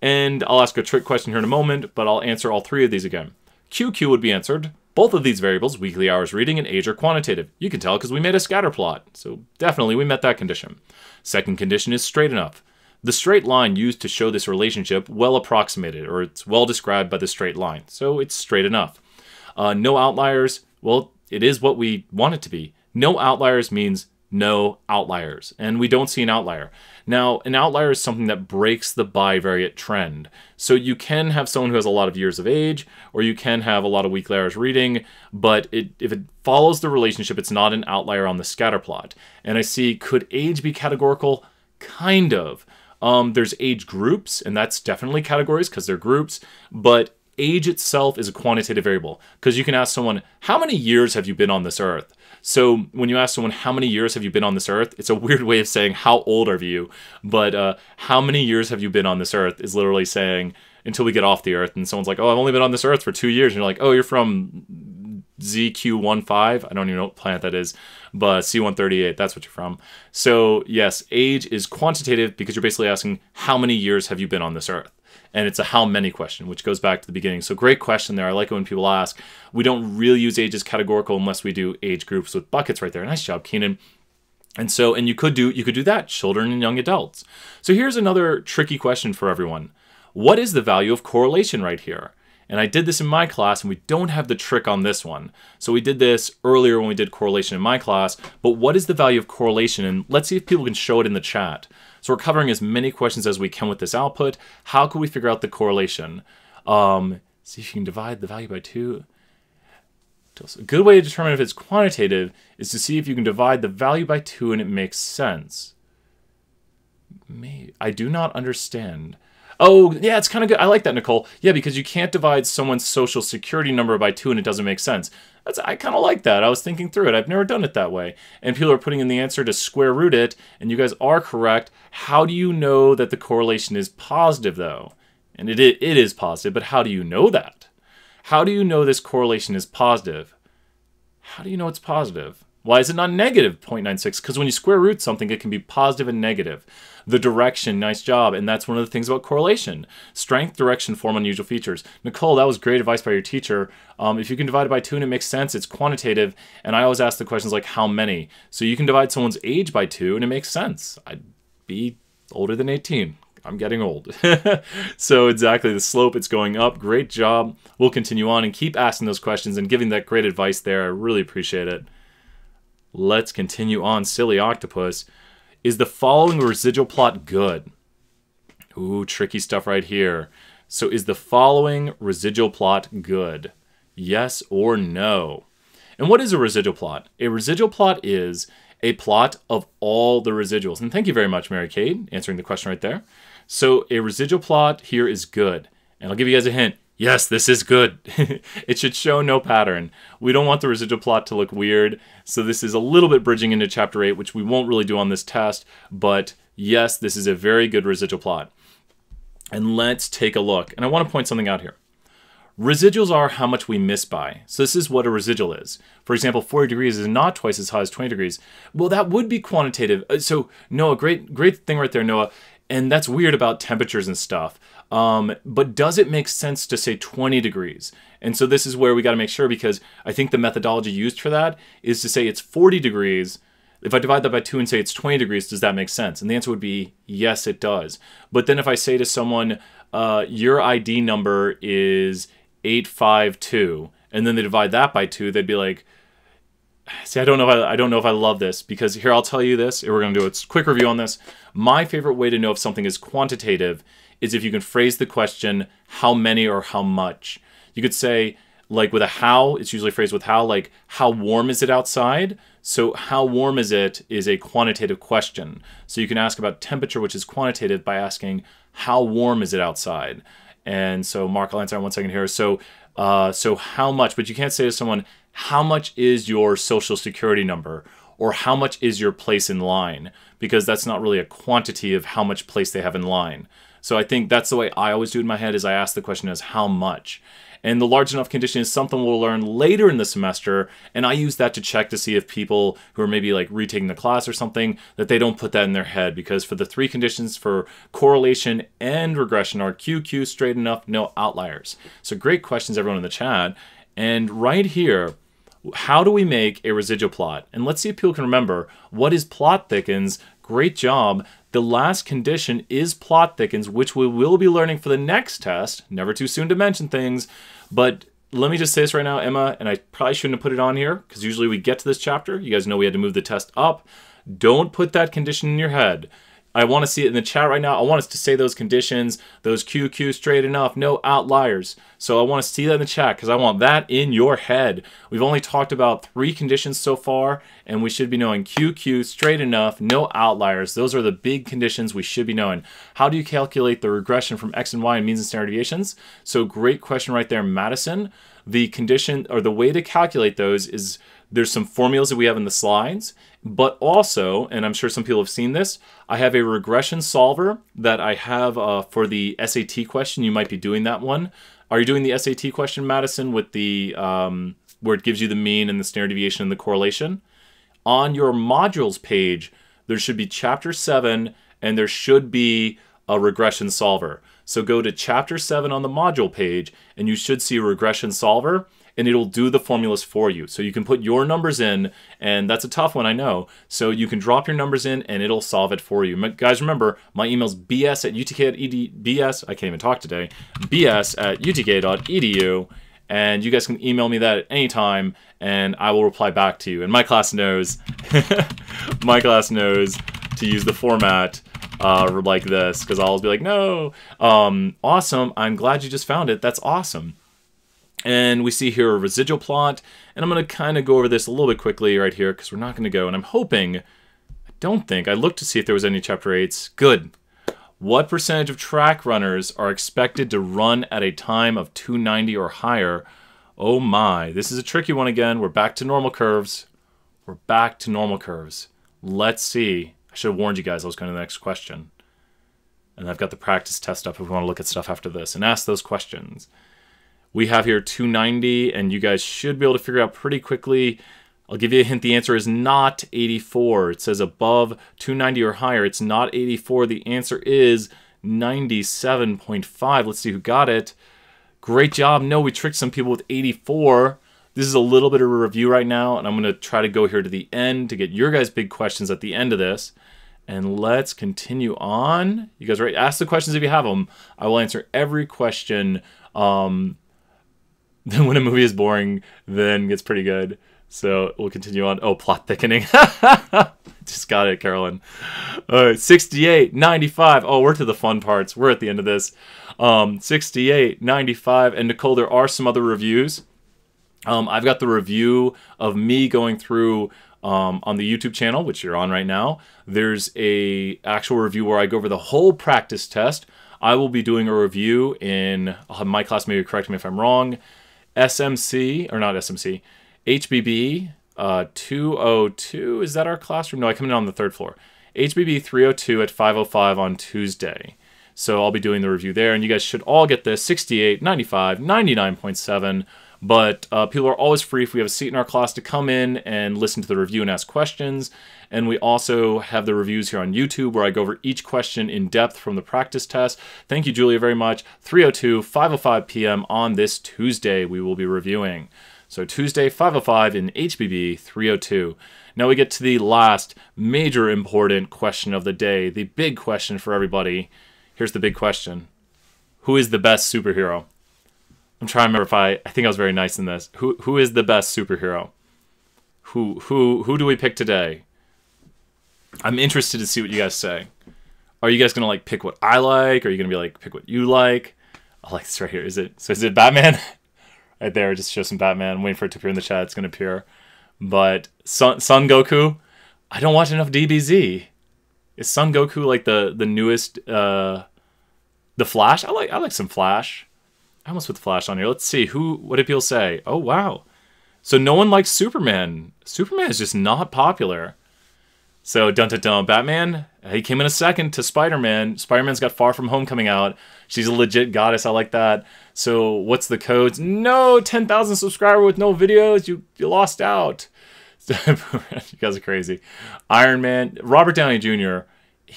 And I'll ask a trick question here in a moment, but I'll answer all 3 of these again. QQ would be answered. Both of these variables, weekly hours reading and age, are quantitative. You can tell because we made a scatter plot. So definitely we met that condition. Second condition is straight enough. The straight line used to show this relationship well approximated, or it's well described by the straight line. So it's straight enough. No outliers. Well, it is what we want it to be. No outliers means no outliers. And we don't see an outlier. Now, an outlier is something that breaks the bivariate trend. So you can have someone who has a lot of years of age, or you can have a lot of weekly hours reading, but if it follows the relationship, it's not an outlier on the scatter plot. And I see, could age be categorical? Kind of. There's age groups, and that's definitely categories because they're groups, but age itself is a quantitative variable. Because you can ask someone, how many years have you been on this earth? So when you ask someone, how many years have you been on this earth? It's a weird way of saying, how old are you? But how many years have you been on this earth is literally saying, until we get off the earth. And someone's like, oh, I've only been on this earth for 2 years. And you're like, oh, you're from ZQ15? I don't even know what planet that is. But C138, that's what you're from. So yes, age is quantitative because you're basically asking, how many years have you been on this earth? And it's a how many question, which goes back to the beginning. So great question there. I like it when people ask. We don't really use age as categorical unless we do age groups with buckets right there. Nice job, Keenan. And you could do that, children and young adults. So here's another tricky question for everyone. What is the value of correlation right here? And I did this in my class, and we don't have the trick on this one. So we did this earlier when we did correlation in my class, but what is the value of correlation? And let's see if people can show it in the chat. So we're covering as many questions as we can with this output. How can we figure out the correlation? See if you can divide the value by 2. A good way to determine if it's quantitative is to see if you can divide the value by 2 and it makes sense. I do not understand. Oh, yeah, it's kind of good. I like that, Nicole. Yeah, because you can't divide someone's social security number by 2 and it doesn't make sense. I kind of like that. I was thinking through it. I've never done it that way. And people are putting in the answer to square root it, and you guys are correct. How do you know that the correlation is positive, though? And it is positive, but how do you know that? How do you know this correlation is positive? How do you know it's positive? Why is it not negative 0.96? Because when you square root something, it can be positive and negative. The direction, nice job. And that's one of the things about correlation. Strength, direction, form unusual features. Nicole, that was great advice by your teacher. If you can divide it by 2 and it makes sense, it's quantitative. And I always ask the questions like, how many? So you can divide someone's age by 2 and it makes sense. I'd be older than 18. I'm getting old. So exactly, the slope, it's going up. Great job. We'll continue on and keep asking those questions and giving that great advice there. I really appreciate it. Let's continue on. Silly octopus. Is the following residual plot good? Ooh, tricky stuff right here. So is the following residual plot good? Yes or no? And what is a residual plot? A residual plot is a plot of all the residuals. And thank you very much, Mary Kate, answering the question right there. So a residual plot here is good. And I'll give you guys a hint. Yes, this is good. It should show no pattern. We don't want the residual plot to look weird. So this is a little bit bridging into chapter 8, which we won't really do on this test. But yes, this is a very good residual plot. And let's take a look. And I want to point something out here. Residuals are how much we miss by. So this is what a residual is. For example, 40 degrees is not twice as high as 20 degrees. Well, that would be quantitative. So Noah, great thing right there, Noah. And that's weird about temperatures and stuff. But does it make sense to say 20 degrees? And so this is where we got to make sure, because I think the methodology used for that is to say it's 40 degrees. If I divide that by 2 and say it's 20 degrees, does that make sense? And the answer would be, yes, it does. But then if I say to someone, your ID number is 852, and then they divide that by 2, they'd be like, see, I don't know if I love this, because here, I'll tell you this, and we're going to do a quick review on this. My favorite way to know if something is quantitative is if you can phrase the question, how many or how much. You could say, like with a how, it's usually phrased with how, like, how warm is it outside? So how warm is it is a quantitative question. So you can ask about temperature, which is quantitative, by asking, how warm is it outside? And so, Mark, I'll answer in 1 second here. So how much? But you can't say to someone, how much is your social security number? Or how much is your place in line? Because that's not really a quantity of how much place they have in line. So I think that's the way I always do it in my head, is I ask the question as how much. And the large enough condition is something we'll learn later in the semester, and I use that to check to see if people who are maybe like retaking the class or something, that they don't put that in their head, because for the 3 conditions for correlation and regression are QQ, straight enough, no outliers. So great questions, everyone in the chat. And right here, how do we make a residual plot? And let's see if people can remember, what is plot thickens? Great job. The last condition is plot thickens, which we will be learning for the next test. Never too soon to mention things. But let me just say this right now, Emma, and I probably shouldn't have put it on here, because usually we get to this chapter. You guys know we had to move the test up. Don't put that condition in your head. I want to see it in the chat right now. I want us to say those conditions, those QQ, straight enough, no outliers. So I want to see that in the chat, because I want that in your head. We've only talked about 3 conditions so far, and we should be knowing QQ, straight enough, no outliers. Those are the big conditions we should be knowing. How do you calculate the regression from X and Y and means and standard deviations? So great question right there, Madison. The condition, or the way to calculate those, is there's some formulas that we have in the slides, but also, and I'm sure some people have seen this, I have a regression solver that I have for the SAT question. You might be doing that one. Are you doing the SAT question, Madison, with the where it gives you the mean and the standard deviation and the correlation? On your modules page, there should be chapter 7, and there should be a regression solver. So go to chapter 7 on the module page, and you should see a regression solver, and it'll do the formulas for you. So you can put your numbers in, and that's a tough one, I know. So you can drop your numbers in, and it'll solve it for you. Guys, remember, my email's bs@utk.edu. I can't even talk today. bs@utk.edu. And you guys can email me that at any time, and I will reply back to you. And my class knows, my class knows to use the format like this, because I'll always be like, no. Awesome. I'm glad you just found it. That's awesome. And we see here a residual plot, and I'm going to kind of go over this a little bit quickly right here, because we're not going to go, and I'm hoping, I looked to see if there was any chapter 8s. Good. What percentage of track runners are expected to run at a time of 290 or higher? Oh my, this is a tricky one again. We're back to normal curves. We're back to normal curves. Let's see. I should have warned you guys I was going to the next question. And I've got the practice test up if we want to look at stuff after this and ask those questions. We have here 290, and you guys should be able to figure out pretty quickly. I'll give you a hint. The answer is not 84. It says above 290 or higher. It's not 84. The answer is 97.5. Let's see who got it. Great job. No, we tricked some people with 84. This is a little bit of a review right now, and I'm going to try to go here to the end to get your guys' big questions at the end of this. And let's continue on. You guys ready? Ask the questions if you have them. I will answer every question. Then when a movie is boring, then gets pretty good. So we'll continue on. Oh, plot thickening. Just got it, Carolyn. 68, 95. Oh, we're to the fun parts. We're at the end of this. 68, 95. And Nicole, there are some other reviews. I've got the review of me going through on the YouTube channel, which you're on right now. There's a actual review where I go over the whole practice test. I will be doing a review in, I'll have my class maybe correct me if I'm wrong, SMC, or not SMC, HBB 202, is that our classroom? No, I come in on the 3rd floor. HBB 302 at 5:05 on Tuesday. So I'll be doing the review there, and you guys should all get this, 68, 95, 99.7. But people are always free if we have a seat in our class to come in and listen to the review and ask questions. And we also have the reviews here on YouTube where I go over each question in depth from the practice test. Thank you, Julia, very much. 3:02, 5:05 p.m. on this Tuesday we will be reviewing. So Tuesday, 5:05 in HBB 3:02. Now we get to the last major important question of the day, the big question for everybody. Here's the big question. Who is the best superhero? I'm trying to remember if I think I was very nice in this. Who is the best superhero? Who do we pick today? I'm interested to see what you guys say. Are you guys gonna like pick what I like? Or are you gonna be like pick what you like? I like this right here. Is it Batman? Right there, just show some Batman. I'm waiting for it to appear in the chat. It's gonna appear. But Son Goku, I don't watch enough DBZ. Is Son Goku like the newest the Flash? I like some Flash. I almost put the Flash on here. Let's see what did people say? Oh wow. So no one likes Superman. Superman is just not popular. So dun dun dun, Batman, he came in a second to Spider-Man. Spider-Man's got Far From Home coming out. She's a legit goddess. I like that. So what's the codes? No, 10,000 subscriber with no videos. You lost out. You guys are crazy. Iron Man, Robert Downey Jr.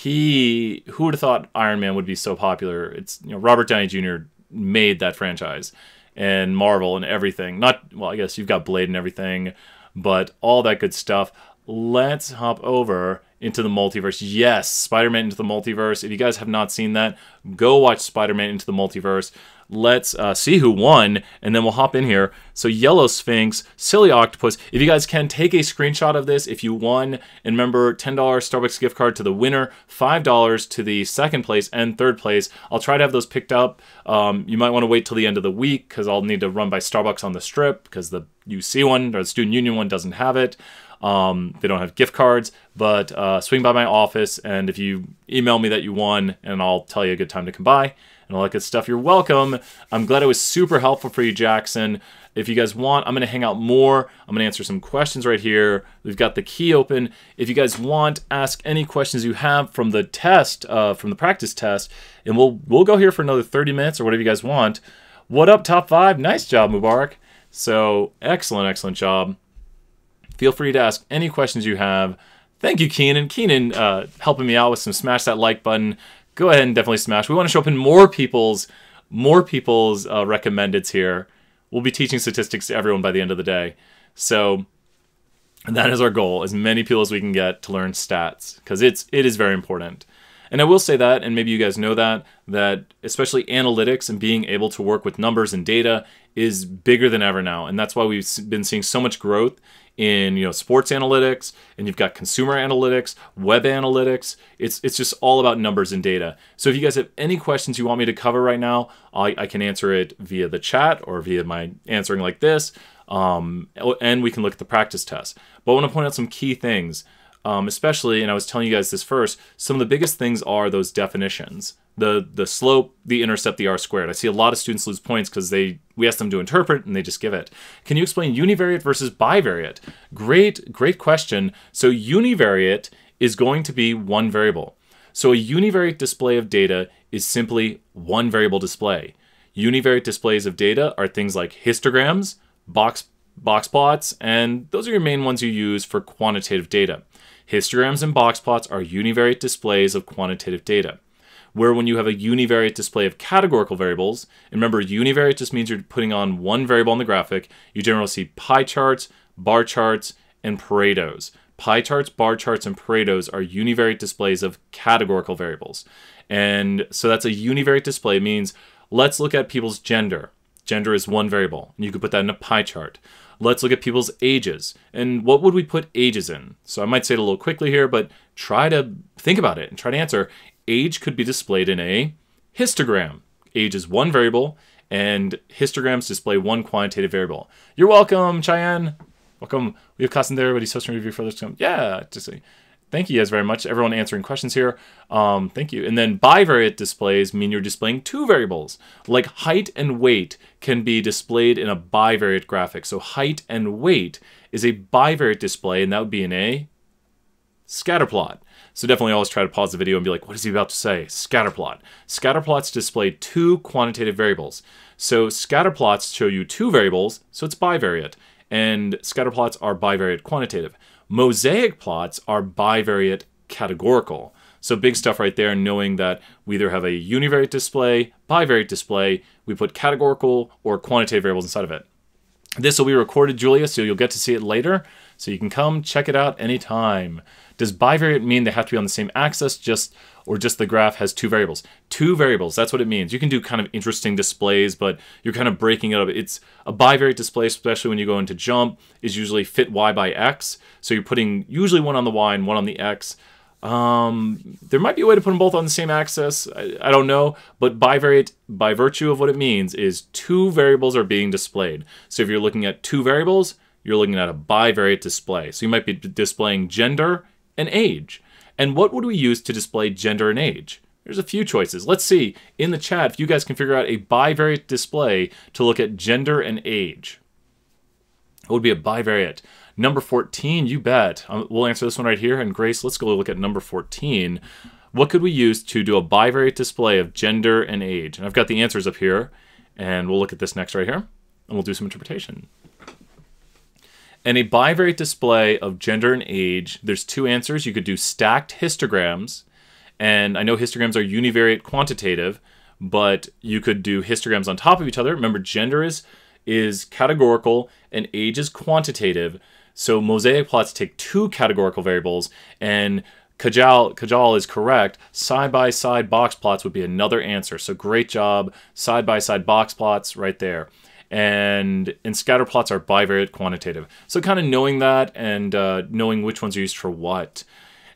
Who would have thought Iron Man would be so popular? It's Robert Downey Jr. made that franchise and Marvel and everything. Well, I guess you've got Blade and everything, but all that good stuff. Let's hop over into the multiverse. Yes, Spider-Man Into the Multiverse. If you guys have not seen that, go watch Spider-Man Into the Multiverse. Let's see who won, and then we'll hop in here. So Yellow Sphinx, Silly Octopus. If you guys can, take a screenshot of this if you won. And remember, $10 Starbucks gift card to the winner, $5 to the second place and third place. I'll try to have those picked up. You might want to wait till the end of the week because I'll need to run by Starbucks on the Strip because the UC one or the Student Union one doesn't have it. They don't have gift cards, but swing by my office, and if you email me that you won, and I'll tell you a good time to come by, and all that good stuff, you're welcome. I'm glad it was super helpful for you, Jackson. If you guys want, I'm going to hang out more. I'm going to answer some questions right here. We've got the key open. If you guys want, ask any questions you have from the test, from the practice test, and we'll go here for another 30 minutes or whatever you guys want. What up, top 5? Nice job, Mubarak. So, excellent job. Feel free to ask any questions you have. Thank you, Keenan. Keenan helping me out with some smash that like button. Go ahead and definitely smash. We want to show up in more people's recommendeds here. We'll be teaching statistics to everyone by the end of the day. So that is our goal, as many people as we can get to learn stats, because it is very important. And I will say that, and maybe you guys know that especially analytics and being able to work with numbers and data is bigger than ever now. And that's why we've been seeing so much growth in sports analytics, and you've got consumer analytics, web analytics. It's just all about numbers and data. So if you guys have any questions you want me to cover right now, I can answer it via the chat or via my answering like this, and we can look at the practice test. But I want to point out some key things, especially, and I was telling you guys this first, some of the biggest things are those definitions. The slope, the intercept, the r-squared. I see a lot of students lose points because we ask them to interpret and they just give it. Can you explain univariate versus bivariate? Great question. So univariate is going to be one variable. So a univariate display of data is simply one variable display. Univariate displays of data are things like histograms, box plots, and those are your main ones you use for quantitative data. Histograms and box plots are univariate displays of quantitative data. Where when you have a univariate display of categorical variables, and remember, univariate just means you're putting on one variable on the graphic, you generally see pie charts, bar charts, and Paretos. Pie charts, bar charts, and Paretos are univariate displays of categorical variables. And so that's a univariate display. It means, let's look at people's gender. Gender is one variable, and you could put that in a pie chart. Let's look at people's ages. And what would we put ages in? So I might say it a little quickly here, but try to think about it and try to answer. Age could be displayed in a histogram. Age is one variable, and histograms display one quantitative variable. You're welcome, Cheyenne. Welcome. We have Costin there, but he's hosting a review for this. Yeah, just say thank you guys very much. Everyone answering questions here. Thank you. And then bivariate displays mean you're displaying two variables. Like height and weight can be displayed in a bivariate graphic. So height and weight is a bivariate display, and that would be in a scatter plot. So definitely always try to pause the video and be like, what is he about to say? Scatterplot. Scatterplots display two quantitative variables. So scatterplots show you two variables, so it's bivariate. And scatterplots are bivariate quantitative. Mosaic plots are bivariate categorical. So big stuff right there, knowing that we either have a univariate display, bivariate display, we put categorical or quantitative variables inside of it. This will be recorded, Julia, so you'll get to see it later. So you can come check it out anytime. Does bivariate mean they have to be on the same axis, or just the graph has two variables? Two variables, that's what it means. You can do kind of interesting displays, but you're kind of breaking it up. It's a bivariate display, especially when you go into jump, is usually fit y by x. So you're putting usually one on the y and one on the x. There might be a way to put them both on the same axis. I don't know, but bivariate, by virtue of what it means, is two variables are being displayed. So if you're looking at two variables, you're looking at a bivariate display. So you might be displaying gender and age. And what would we use to display gender and age? There's a few choices. Let's see in the chat if you guys can figure out a bivariate display to look at gender and age. It would be a bivariate. Number 14, you bet. We'll answer this one right here. And Grace, let's go look at number 14. What could we use to do a bivariate display of gender and age? And I've got the answers up here. And we'll look at this next right here. And we'll do some interpretation. And a bivariate display of gender and age, there's two answers. You could do stacked histograms. And I know histograms are univariate quantitative, but you could do histograms on top of each other. Remember, gender is categorical and age is quantitative. So mosaic plots take two categorical variables, and Kajal is correct. Side-by-side box plots would be another answer. So great job. Side-by-side box plots right there. And scatter plots are bivariate quantitative. So kind of knowing that and knowing which ones are used for what.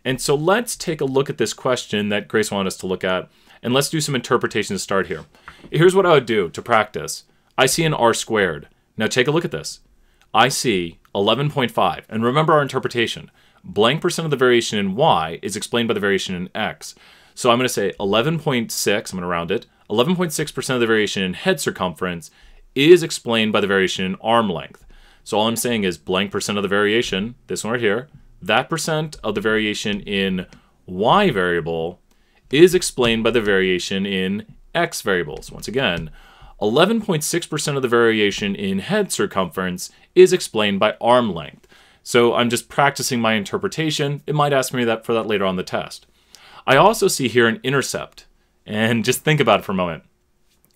And so let's take a look at this question that Grace wanted us to look at, and let's do some interpretation to start here. Here's what I would do to practice. I see an r squared. Now take a look at this. I see 11.5. And remember our interpretation. Blank percent of the variation in y is explained by the variation in x. So I'm going to say 11.6, I'm going to round it, 11.6% of the variation in head circumference is explained by the variation in arm length. So all I'm saying is blank percent of the variation, this one right here, that percent of the variation in y variable is explained by the variation in x variables. Once again, 11.6% of the variation in head circumference is explained by arm length. So I'm just practicing my interpretation. It might ask me for that later on the test. I also see here an intercept. And just think about it for a moment.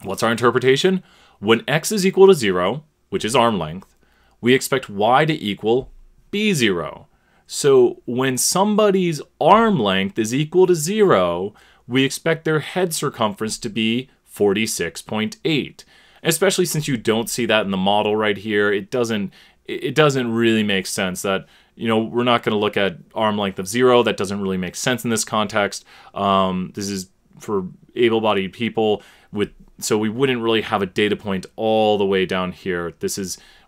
What's our interpretation? When x is equal to 0, which is arm length, we expect y to equal b0. So when somebody's arm length is equal to 0, we expect their head circumference to be 46.8. Especially since you don't see that in the model right here, it doesn't really make sense that, you know, we're not going to look at arm length of 0. That doesn't really make sense in this context. This is for able-bodied people so we wouldn't really have a data point all the way down here.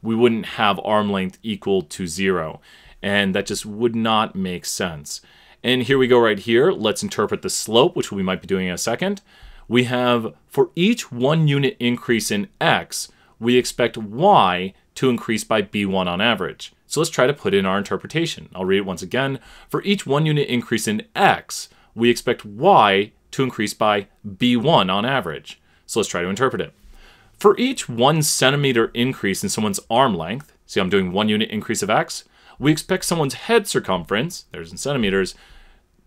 We wouldn't have arm length equal to 0. And that just would not make sense. And here we go right here. Let's interpret the slope, which we might be doing in a second. We have, for each 1 unit increase in x, we expect y to increase by b1 on average. So let's try to put in our interpretation. I'll read it once again. For each 1 unit increase in x, we expect y to increase by b1 on average. So let's try to interpret it. For each 1 centimeter increase in someone's arm length, see I'm doing 1 unit increase of x, we expect someone's head circumference, there's in centimeters,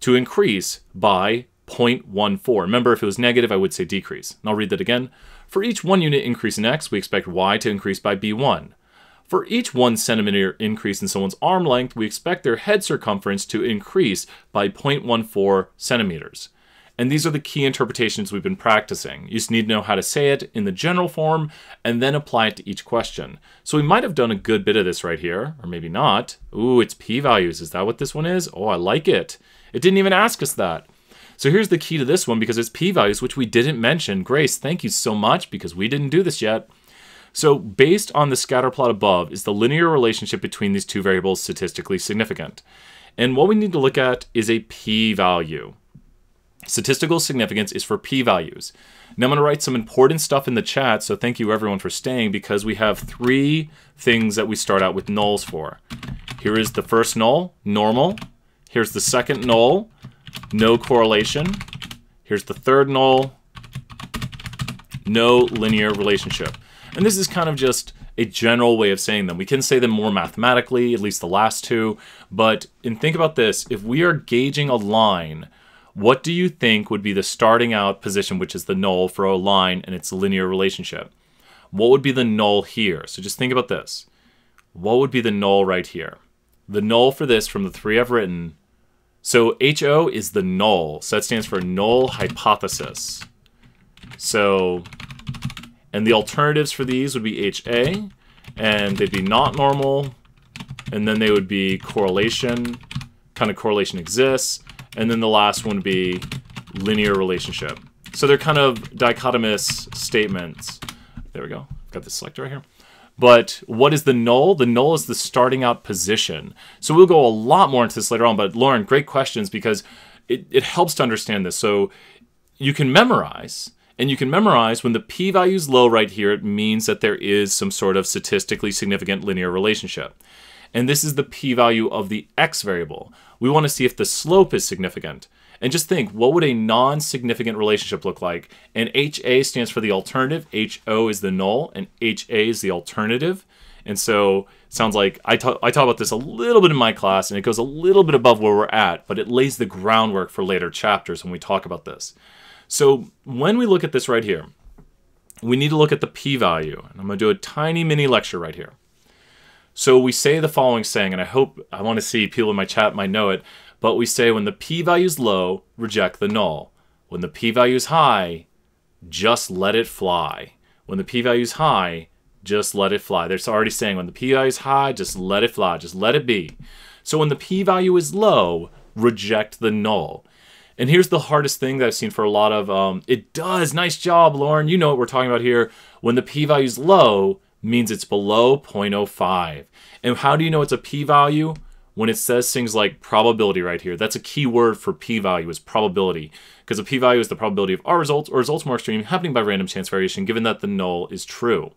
to increase by 0.14. Remember, if it was negative, I would say decrease. And I'll read that again. For each 1 unit increase in x, we expect y to increase by b1. For each 1 centimeter increase in someone's arm length, we expect their head circumference to increase by 0.14 centimeters. And these are the key interpretations we've been practicing. You just need to know how to say it in the general form and then apply it to each question. So we might have done a good bit of this right here, or maybe not. Ooh, it's p-values. Is that what this one is? Oh, I like it. It didn't even ask us that. So here's the key to this one because it's p-values, which we didn't mention. Grace, thank you so much because we didn't do this yet. So based on the scatter plot above, is the linear relationship between these two variables statistically significant? And what we need to look at is a p-value. Statistical significance is for p-values. Now I'm going to write some important stuff in the chat, so thank you everyone for staying because we have 3 things that we start out with nulls for. Here is the first null, normal. Here's the second null, no correlation. Here's the third null, no linear relationship. And this is kind of just a general way of saying them. We can say them more mathematically, at least the last two, and think about this. If we are gauging a line, what do you think would be the starting out position, which is the null for a line and its linear relationship? What would be the null here? So just think about this. What would be the null right here? The null for this from the three I've written. So HO is the null. So that stands for null hypothesis. So, and the alternatives for these would be HA, and they'd be not normal, and then they would be correlation, kind of correlation exists, and then the last one would be linear relationship. So they're kind of dichotomous statements. There we go. Got this selector right here. But what is the null? The null is the starting out position. So we'll go a lot more into this later on, but Lauren, great questions because it helps to understand this. So you can memorize, and you can memorize when the p-value is low right here, it means that there is some sort of statistically significant linear relationship. And this is the p-value of the x variable. We want to see if the slope is significant. And just think, what would a non-significant relationship look like? And HA stands for the alternative, HO is the null, and HA is the alternative. And so it sounds like I talk about this a little bit in my class, and it goes a little bit above where we're at, but it lays the groundwork for later chapters when we talk about this. So when we look at this right here, we need to look at the p-value. And I'm going to do a tiny mini lecture right here. So we say the following saying, and I want to see people in my chat might know it, but we say when the p-value is low, reject the null. When the p-value is high, just let it fly. When the p-value is high, just let it fly. They're already saying when the p-value is high, just let it fly, just let it be. So when the p-value is low, reject the null. And here's the hardest thing that I've seen for a lot of, it does, nice job, Lauren, you know what we're talking about here. When the p-value is low, means it's below 0.05. And how do you know it's a p-value? When it says things like probability right here. That's a key word for p-value is probability. Because a p-value is the probability of our results or results more extreme happening by random chance variation given that the null is true.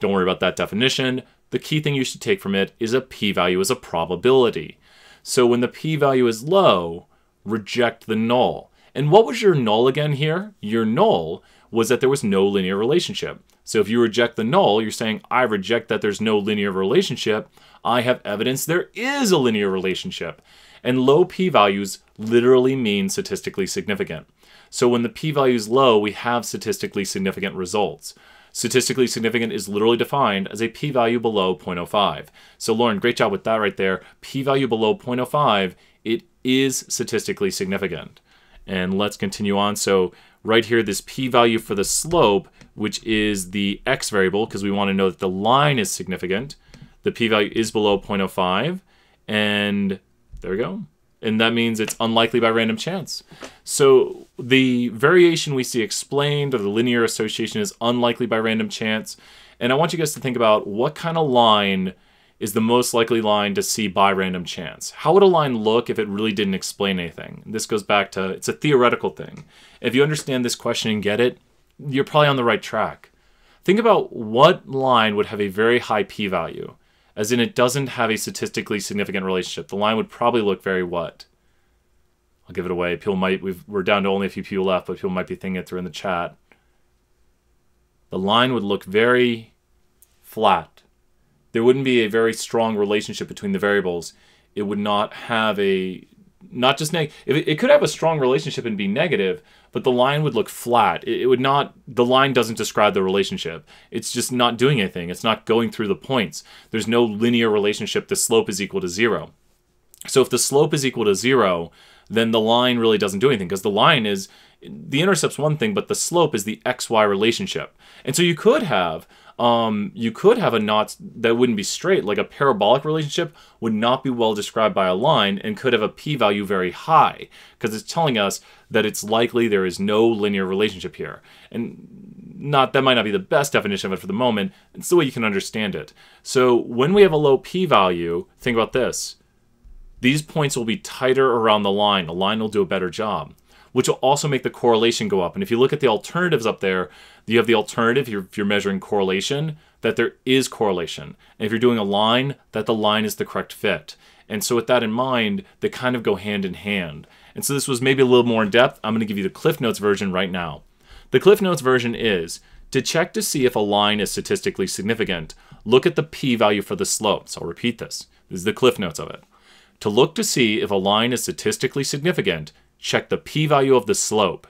Don't worry about that definition. The key thing you should take from it is a p-value is a probability. So when the p-value is low, reject the null. And what was your null again here? Your null was that there was no linear relationship. So if you reject the null, you're saying, I reject that there's no linear relationship. I have evidence there is a linear relationship. And low p-values literally mean statistically significant. So when the p-value is low, we have statistically significant results. Statistically significant is literally defined as a p-value below 0.05. So Lauren, great job with that right there. P-value below 0.05, it is statistically significant. And let's continue on. So right here, this p-value for the slope, which is the x variable, because we want to know that the line is significant. The p-value is below 0.05, and there we go. And that means it's unlikely by random chance. So the variation we see explained, or the linear association, is unlikely by random chance. And I want you guys to think about what kind of line is the most likely line to see by random chance. How would a line look if it really didn't explain anything? This goes back to, it's a theoretical thing. If you understand this question and get it, you're probably on the right track. Think about what line would have a very high p-value. As in, it doesn't have a statistically significant relationship. The line would probably look very what? I'll give it away. People might, we're down to only a few people left, but people might be thinking it through in the chat. The line would look very flat. There wouldn't be a very strong relationship between the variables. It would not have a, not just negative, it could have a strong relationship and be negative, but the line would look flat. It would not, the line doesn't describe the relationship. It's just not doing anything. It's not going through the points. There's no linear relationship. The slope is equal to 0. So if the slope is equal to 0, then the line really doesn't do anything, because the line is, the intercept's one thing, but the slope is the XY relationship. And so you could have a knot that wouldn't be straight, like a parabolic relationship would not be well described by a line and could have a p-value very high, because it's telling us that it's likely there is no linear relationship here. And that might not be the best definition of it for the moment. It's the way you can understand it. So when we have a low p-value, think about this. These points will be tighter around the line. The line will do a better job. which will also make the correlation go up. And if you look at the alternatives up there, you have the alternative, if you're measuring correlation, that there is correlation. And if you're doing a line, that the line is the correct fit. And so with that in mind, they kind of go hand in hand. And so this was maybe a little more in depth. I'm going to give you the Cliff Notes version right now. The Cliff Notes version is, to check to see if a line is statistically significant, look at the p-value for the slope. So I'll repeat this. This is the Cliff Notes of it. To look to see if a line is statistically significant, check the p-value of the slope.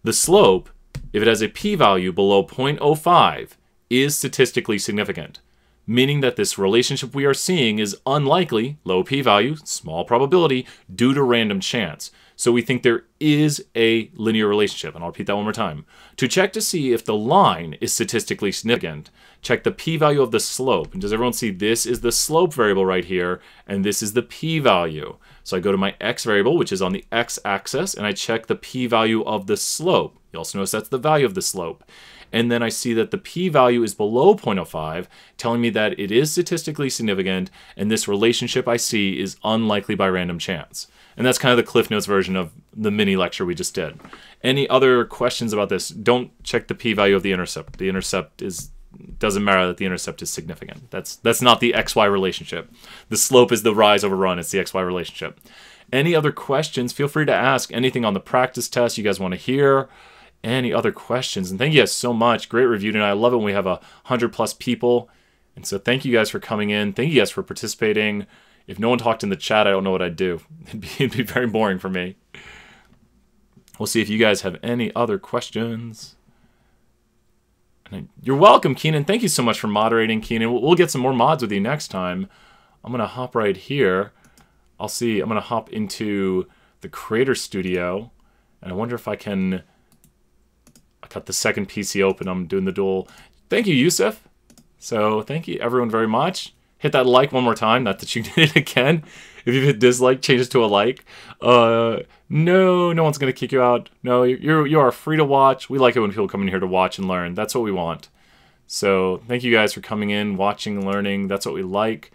The slope, if it has a p-value below 0.05, is statistically significant, meaning that this relationship we are seeing is unlikely, low p-value, small probability, due to random chance. So we think there is a linear relationship, and I'll repeat that one more time. To check to see if the line is statistically significant, check the p-value of the slope. And does everyone see this is the slope variable right here, and this is the p-value. So I go to my x variable, which is on the x-axis, and I check the p-value of the slope. You also notice that's the value of the slope. And then I see that the p-value is below 0.05, telling me that it is statistically significant, and this relationship I see is unlikely by random chance. And that's kind of the Cliff Notes version of the mini lecture we just did. Any other questions about this? Don't check the p-value of the intercept. The intercept doesn't matter that the intercept is significant. That's not the xy relationship. The slope is the rise over run. It's the xy relationship. Any other questions? Feel free to ask anything on the practice test you guys want to hear. Any other questions? And thank you guys so much. Great review tonight. I love it when we have 100+ people. And so thank you guys for coming in. Thank you guys for participating. If no one talked in the chat, I don't know what I'd do. It'd be very boring for me. We'll see if you guys have any other questions. And you're welcome, Keenan. Thank you so much for moderating, Keenan. We'll get some more mods with you next time. I'm going to hop right here. I'm going to hop into the Creator Studio. And I wonder if I can... I got the second PC open. I'm doing the dual. Thank you, Yusuf. So thank you, everyone, very much. Hit that like one more time. Not that you did it again. If you hit dislike, change it to a like. No one's gonna kick you out. No, you are free to watch. We like it when people come in here to watch and learn. That's what we want. So thank you guys for coming in, watching, learning. That's what we like.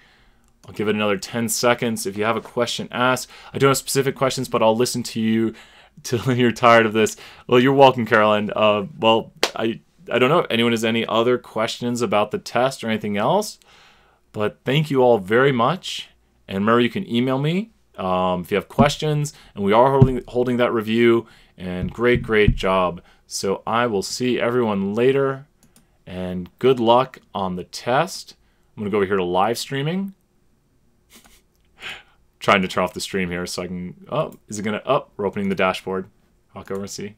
I'll give it another 10 seconds. If you have a question, ask. I don't have specific questions, but I'll listen to you till you're tired of this. Well, you're welcome, Caroline. Well, I don't know if anyone has any other questions about the test or anything else, but thank you all very much. And remember, you can email me if you have questions, and we are holding that review, and great job. So I will see everyone later, and good luck on the test. I'm going to go over here to live streaming. Trying to turn off the stream here so I can... Oh, is it going to... Oh, we're opening the dashboard. I'll go over and see.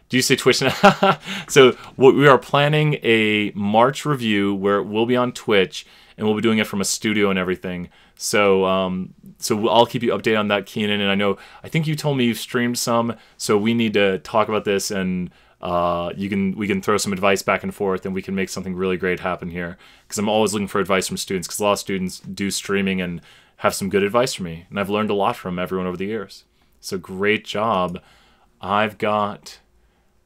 Do you say Twitch now? So we are planning a March review where it will be on Twitch, and we'll be doing it from a studio and everything. So I'll keep you updated on that, Keenan. And I think you told me you've streamed some, so we need to talk about this, and we can throw some advice back and forth, and we can make something really great happen here. Because I'm always looking for advice from students, because a lot of students do streaming and have some good advice for me, and I've learned a lot from everyone over the years. So great job. I've got,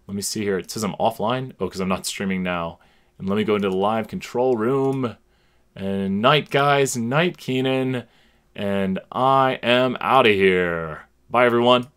let me see here, it says I'm offline. Oh, because I'm not streaming now. And let me go into the live control room. And night, guys, night, Keenan. And I am out of here. Bye, everyone.